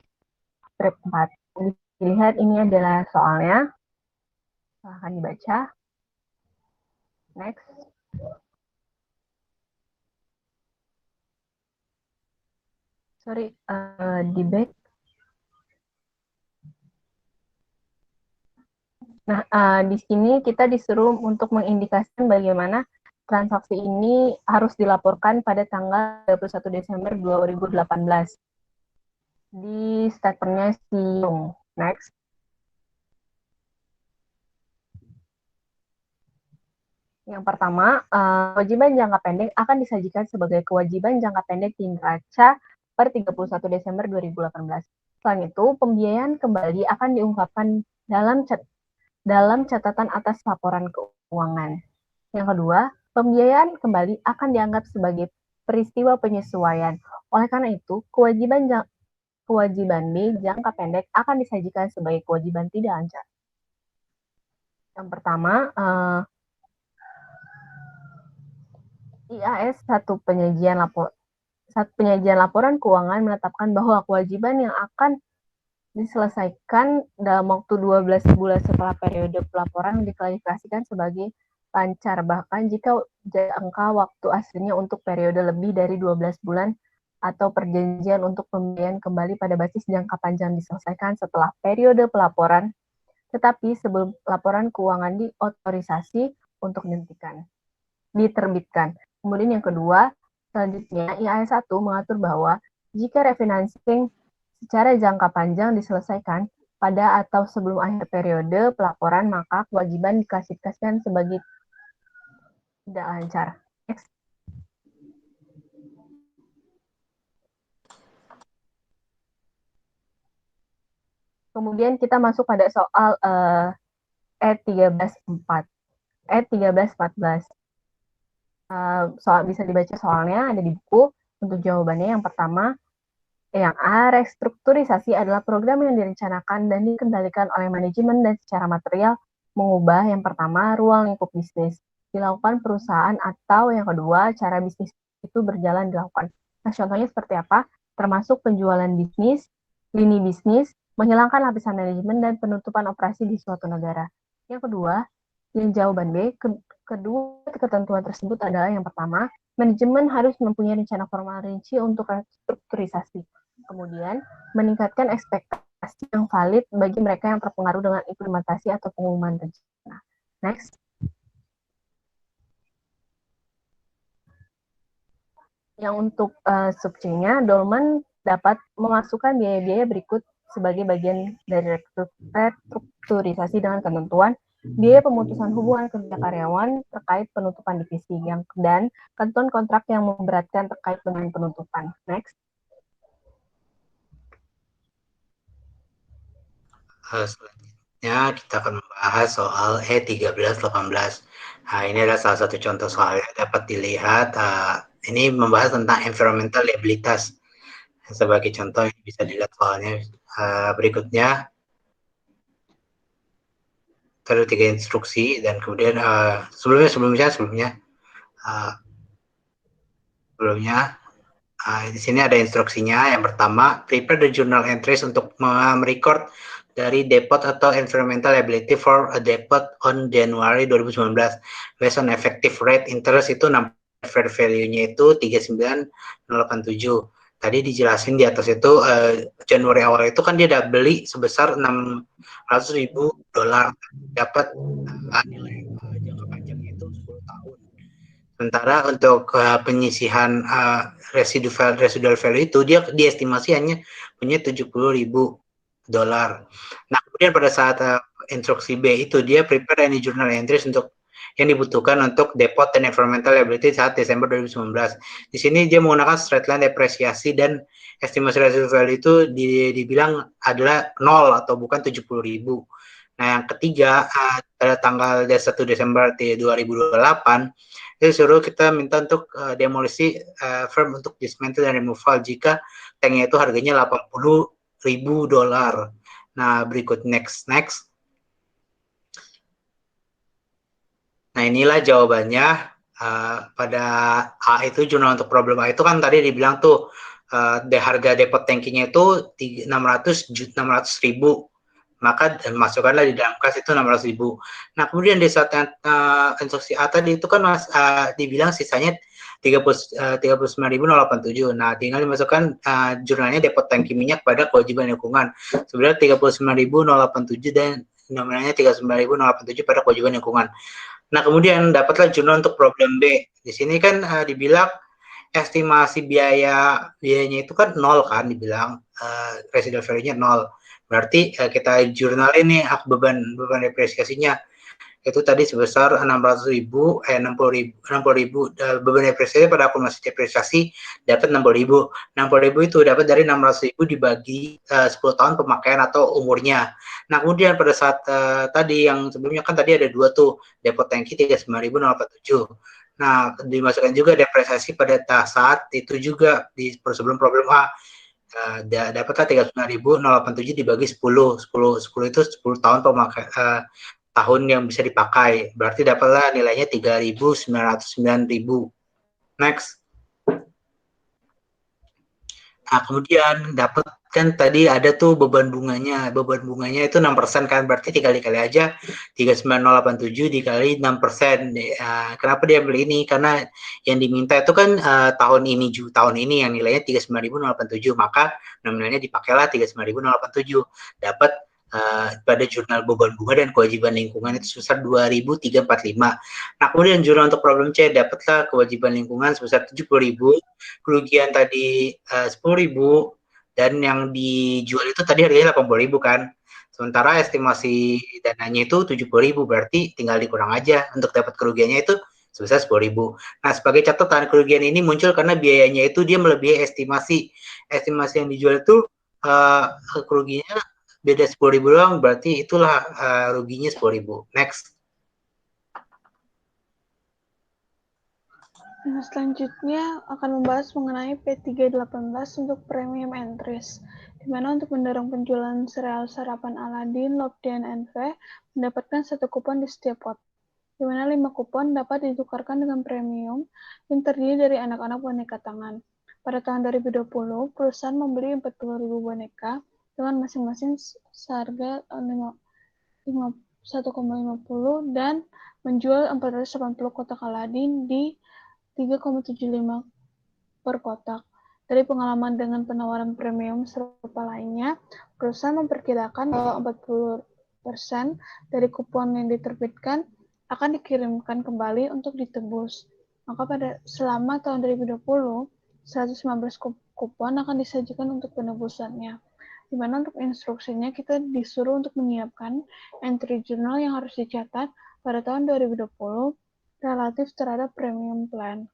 strip 4. Dilihat ini adalah soalnya. Silahkan dibaca. Next. Sorry, di back. Nah, di sini kita disuruh untuk mengindikasikan bagaimana transaksi ini harus dilaporkan pada tanggal 31 Desember 2018. Di statementnya si Yung. Next. Yang pertama, kewajiban jangka pendek akan disajikan sebagai kewajiban jangka pendek di neraca per 31 Desember 2018. Selain itu, pembiayaan kembali akan diungkapkan dalam catatan atas laporan keuangan. Yang kedua, pembiayaan kembali akan dianggap sebagai peristiwa penyesuaian. Oleh karena itu, kewajiban B jangka pendek akan disajikan sebagai kewajiban tidak lancar. Yang pertama, IAS 1 penyajian laporan keuangan menetapkan bahwa kewajiban yang akan diselesaikan dalam waktu 12 bulan setelah periode pelaporan diklasifikasikan sebagai lancar, bahkan jika jangka waktu aslinya untuk periode lebih dari 12 bulan atau perjanjian untuk pembelian kembali pada basis jangka panjang diselesaikan setelah periode pelaporan, tetapi sebelum laporan keuangan diotorisasi untuk diterbitkan. Kemudian yang kedua, selanjutnya IAS 1 mengatur bahwa jika refinancing secara jangka panjang diselesaikan pada atau sebelum akhir periode pelaporan, maka kewajiban diklasifikasikan sebagai tidak lancar. Next. Kemudian kita masuk pada soal E1314. Soal bisa dibaca soalnya ada di buku. Untuk jawabannya yang pertama, yang A, restrukturisasi adalah program yang direncanakan dan dikendalikan oleh manajemen dan secara material mengubah yang pertama ruang lingkup bisnis dilakukan perusahaan, atau yang kedua cara bisnis itu berjalan dilakukan. Nah, contohnya seperti apa? Termasuk penjualan bisnis, lini bisnis, menghilangkan lapisan manajemen dan penutupan operasi di suatu negara. Yang kedua, yang jawaban B, kedua ketentuan tersebut adalah yang pertama, manajemen harus mempunyai rencana formal rinci untuk restrukturisasi. Kemudian, meningkatkan ekspektasi yang valid bagi mereka yang terpengaruh dengan implementasi atau pengumuman rencana. Next. Yang untuk sub-C-nya, Dolman dapat memasukkan biaya-biaya berikut sebagai bagian dari restrukturisasi dengan ketentuan biaya pemutusan hubungan kerja karyawan terkait penutupan divisi dan ketentuan kontrak yang memberatkan terkait dengan penutupan. Next. Selanjutnya kita akan membahas soal E1318. Nah, ini adalah salah satu contoh soal yang dapat dilihat. Ini membahas tentang environmental liabilitas. Sebagai contoh yang bisa dilihat soalnya berikutnya. Ada 3 instruksi dan kemudian sebelumnya di sini ada instruksinya. Yang pertama, prepare the journal entries untuk merecord dari depot atau environmental liability for a depot on Januari 2019 based on effective rate interest itu fair value-nya itu 39,087. Tadi dijelasin di atas itu Januari awal itu kan dia udah beli sebesar $600.000, dapat nilai jangka panjangnya itu 10 tahun. Sementara untuk penyisihan residual value itu dia diestimasi hanya punya $70.000. Nah, kemudian pada saat instruksi B itu dia prepare any journal entries untuk yang dibutuhkan untuk depot dan environmental liability saat Desember 2019. Di sini dia menggunakan straight line depresiasi dan estimasi residual value itu dibilang adalah 0 atau bukan 70.000. Nah, yang ketiga pada tanggal 1 Desember 2028 itu suruh kita minta untuk demolisi firm untuk dismantle dan removal jika tanknya itu harganya $80.000. Nah, berikut next. Nah, inilah jawabannya pada A itu, jurnal untuk problem A itu kan tadi dibilang tuh harga depot tankinya itu 600.000. Maka masukkanlah di dalam kas itu 600.000. Nah, kemudian di saat instruksi A tadi itu kan dibilang sisanya 39.087. Nah, tinggal dimasukkan jurnalnya depot tangki minyak pada kewajiban lingkungan. Sebenarnya 39.087 dan nominalnya 39.087 pada kewajiban lingkungan. Nah, kemudian dapatlah jurnal untuk problem B. Di sini kan dibilang estimasi biayanya itu kan 0 kan, dibilang residual value-nya 0. Berarti kita jurnal ini beban depresiasinya itu tadi sebesar 60.000 beban depresiasi pada akumulasi depresiasi dapat 60.000 itu dapat dari 600.000 dibagi 10 tahun pemakaian atau umurnya. Nah, kemudian pada saat tadi yang sebelumnya kan tadi ada 2 tuh, depot tangki 39.087. Nah, dimasukkan juga depresiasi pada saat itu juga di sebelum problem A. Dapatlah 39.087 dibagi 10 itu 10 tahun tahun yang bisa dipakai. Berarti dapatlah nilainya 3.909.000. Next. Nah, kemudian dapat kan tadi ada tuh beban bunganya. Beban bunganya itu 6% kan, berarti tinggal dikali aja 39087 dikali 6%. Kenapa dia beli ini? Karena yang diminta itu kan tahun ini yang nilainya 39087, maka nominalnya dipakailah 39087. Dapat pada jurnal beban bunga dan kewajiban lingkungan itu sebesar 2.345. Nah, kemudian jurnal untuk problem C dapatlah kewajiban lingkungan sebesar 70.000, kerugian tadi 10.000, dan yang dijual itu tadi harganya 80.000 kan. Sementara estimasi dananya itu 70.000, berarti tinggal dikurang aja untuk dapat kerugiannya itu sebesar 10.000. Nah, sebagai catatan, kerugian ini muncul karena biayanya itu dia melebihi estimasi. Estimasi yang dijual itu kerugiannya beda 10.000 doang, berarti itulah ruginya 10.000. Next. Nah, selanjutnya akan membahas mengenai P318 untuk premium entries, di mana untuk mendorong penjualan sereal sarapan Aladin, Lopdi, dan NV mendapatkan 1 kupon di setiap pot, di mana 5 kupon dapat ditukarkan dengan premium yang terdiri dari anak-anak boneka tangan. Pada tahun 2020, perusahaan membeli 40.000 boneka dengan masing-masing seharga 1,50 dan menjual 480 kotak Aladin di 3,75 per kotak. Dari pengalaman dengan penawaran premium serupa lainnya, perusahaan memperkirakan bahwa 40% dari kupon yang diterbitkan akan dikirimkan kembali untuk ditebus. Maka selama tahun 2020, 115 kupon akan disajikan untuk penebusannya. Di mana untuk instruksinya kita disuruh untuk menyiapkan entry journal yang harus dicatat pada tahun 2020 relatif terhadap premium plan.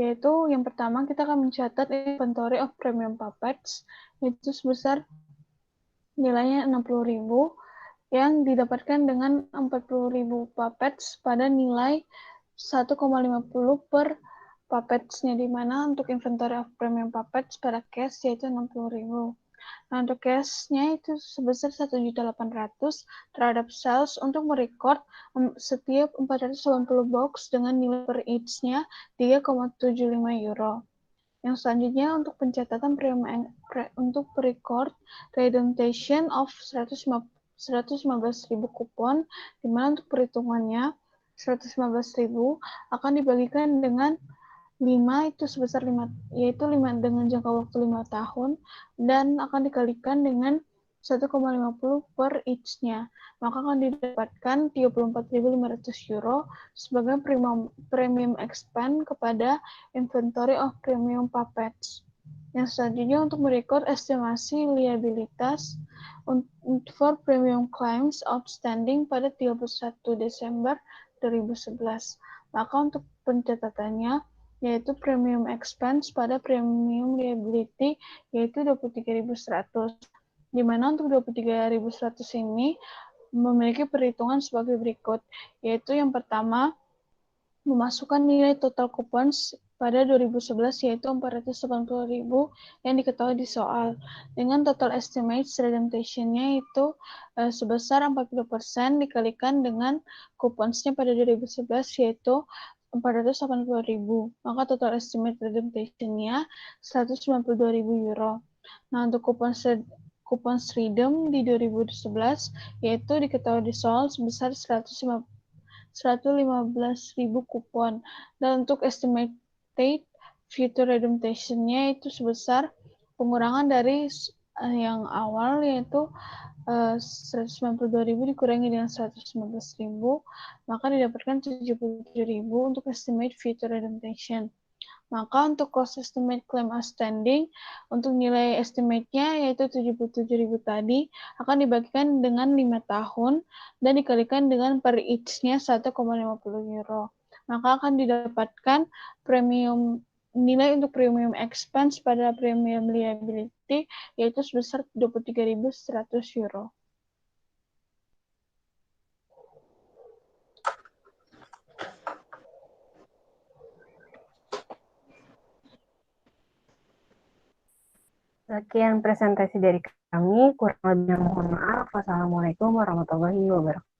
Yaitu yang pertama kita akan mencatat inventory of premium puppets, yaitu sebesar nilainya 60.000 yang didapatkan dengan 40.000 puppets pada nilai 1,50 per puppets-nya, di mana untuk inventory of premium puppets pada cash yaitu 60.000. Nah, untuk cash-nya itu sebesar 1.800.000 terhadap sales untuk merecord setiap 480 box dengan nilai per each-nya 3,75 euro. Yang selanjutnya untuk pencatatan untuk record redemption of 115.000 kupon, di mana untuk perhitungannya 115.000 akan dibagikan dengan 5 itu sebesar 5, yaitu 5 dengan jangka waktu 5 tahun dan akan dikalikan dengan 1,50 per each-nya. Maka akan didapatkan 34.500 euro sebagai premium expense kepada inventory of premium puppets. Yang selanjutnya untuk merecord estimasi liabilitas for premium claims outstanding pada 31 Desember 2011. Maka untuk pencatatannya yaitu premium expense pada premium liability yaitu 23.100, di mana untuk 23.100 ini memiliki perhitungan sebagai berikut, yaitu yang pertama memasukkan nilai total coupons pada 2011 yaitu 480.000 yang diketahui di soal, dengan total estimate redemption-nya itu sebesar 40% dikalikan dengan coupons-nya pada 2011 yaitu 480.000, maka total estimate redemption-nya 192.000 euro. Nah, untuk kupon redeem di 2011 yaitu diketahui di soal sebesar 115.000 kupon, dan untuk estimated future redemption-nya itu sebesar pengurangan dari yang awal yaitu 192.000 dikurangi dengan 115.000, maka didapatkan 77.000 untuk estimate future redemption. Maka untuk cost estimate claim outstanding, untuk nilai estimate-nya yaitu 77.000 tadi akan dibagikan dengan 5 tahun dan dikalikan dengan per each-nya 1,50 euro. Maka akan didapatkan nilai untuk premium expense pada premium liability yaitu sebesar 23.100 euro. Sekian presentasi dari kami, kurang lebihnya mohon maaf. Wassalamualaikum warahmatullahi wabarakatuh.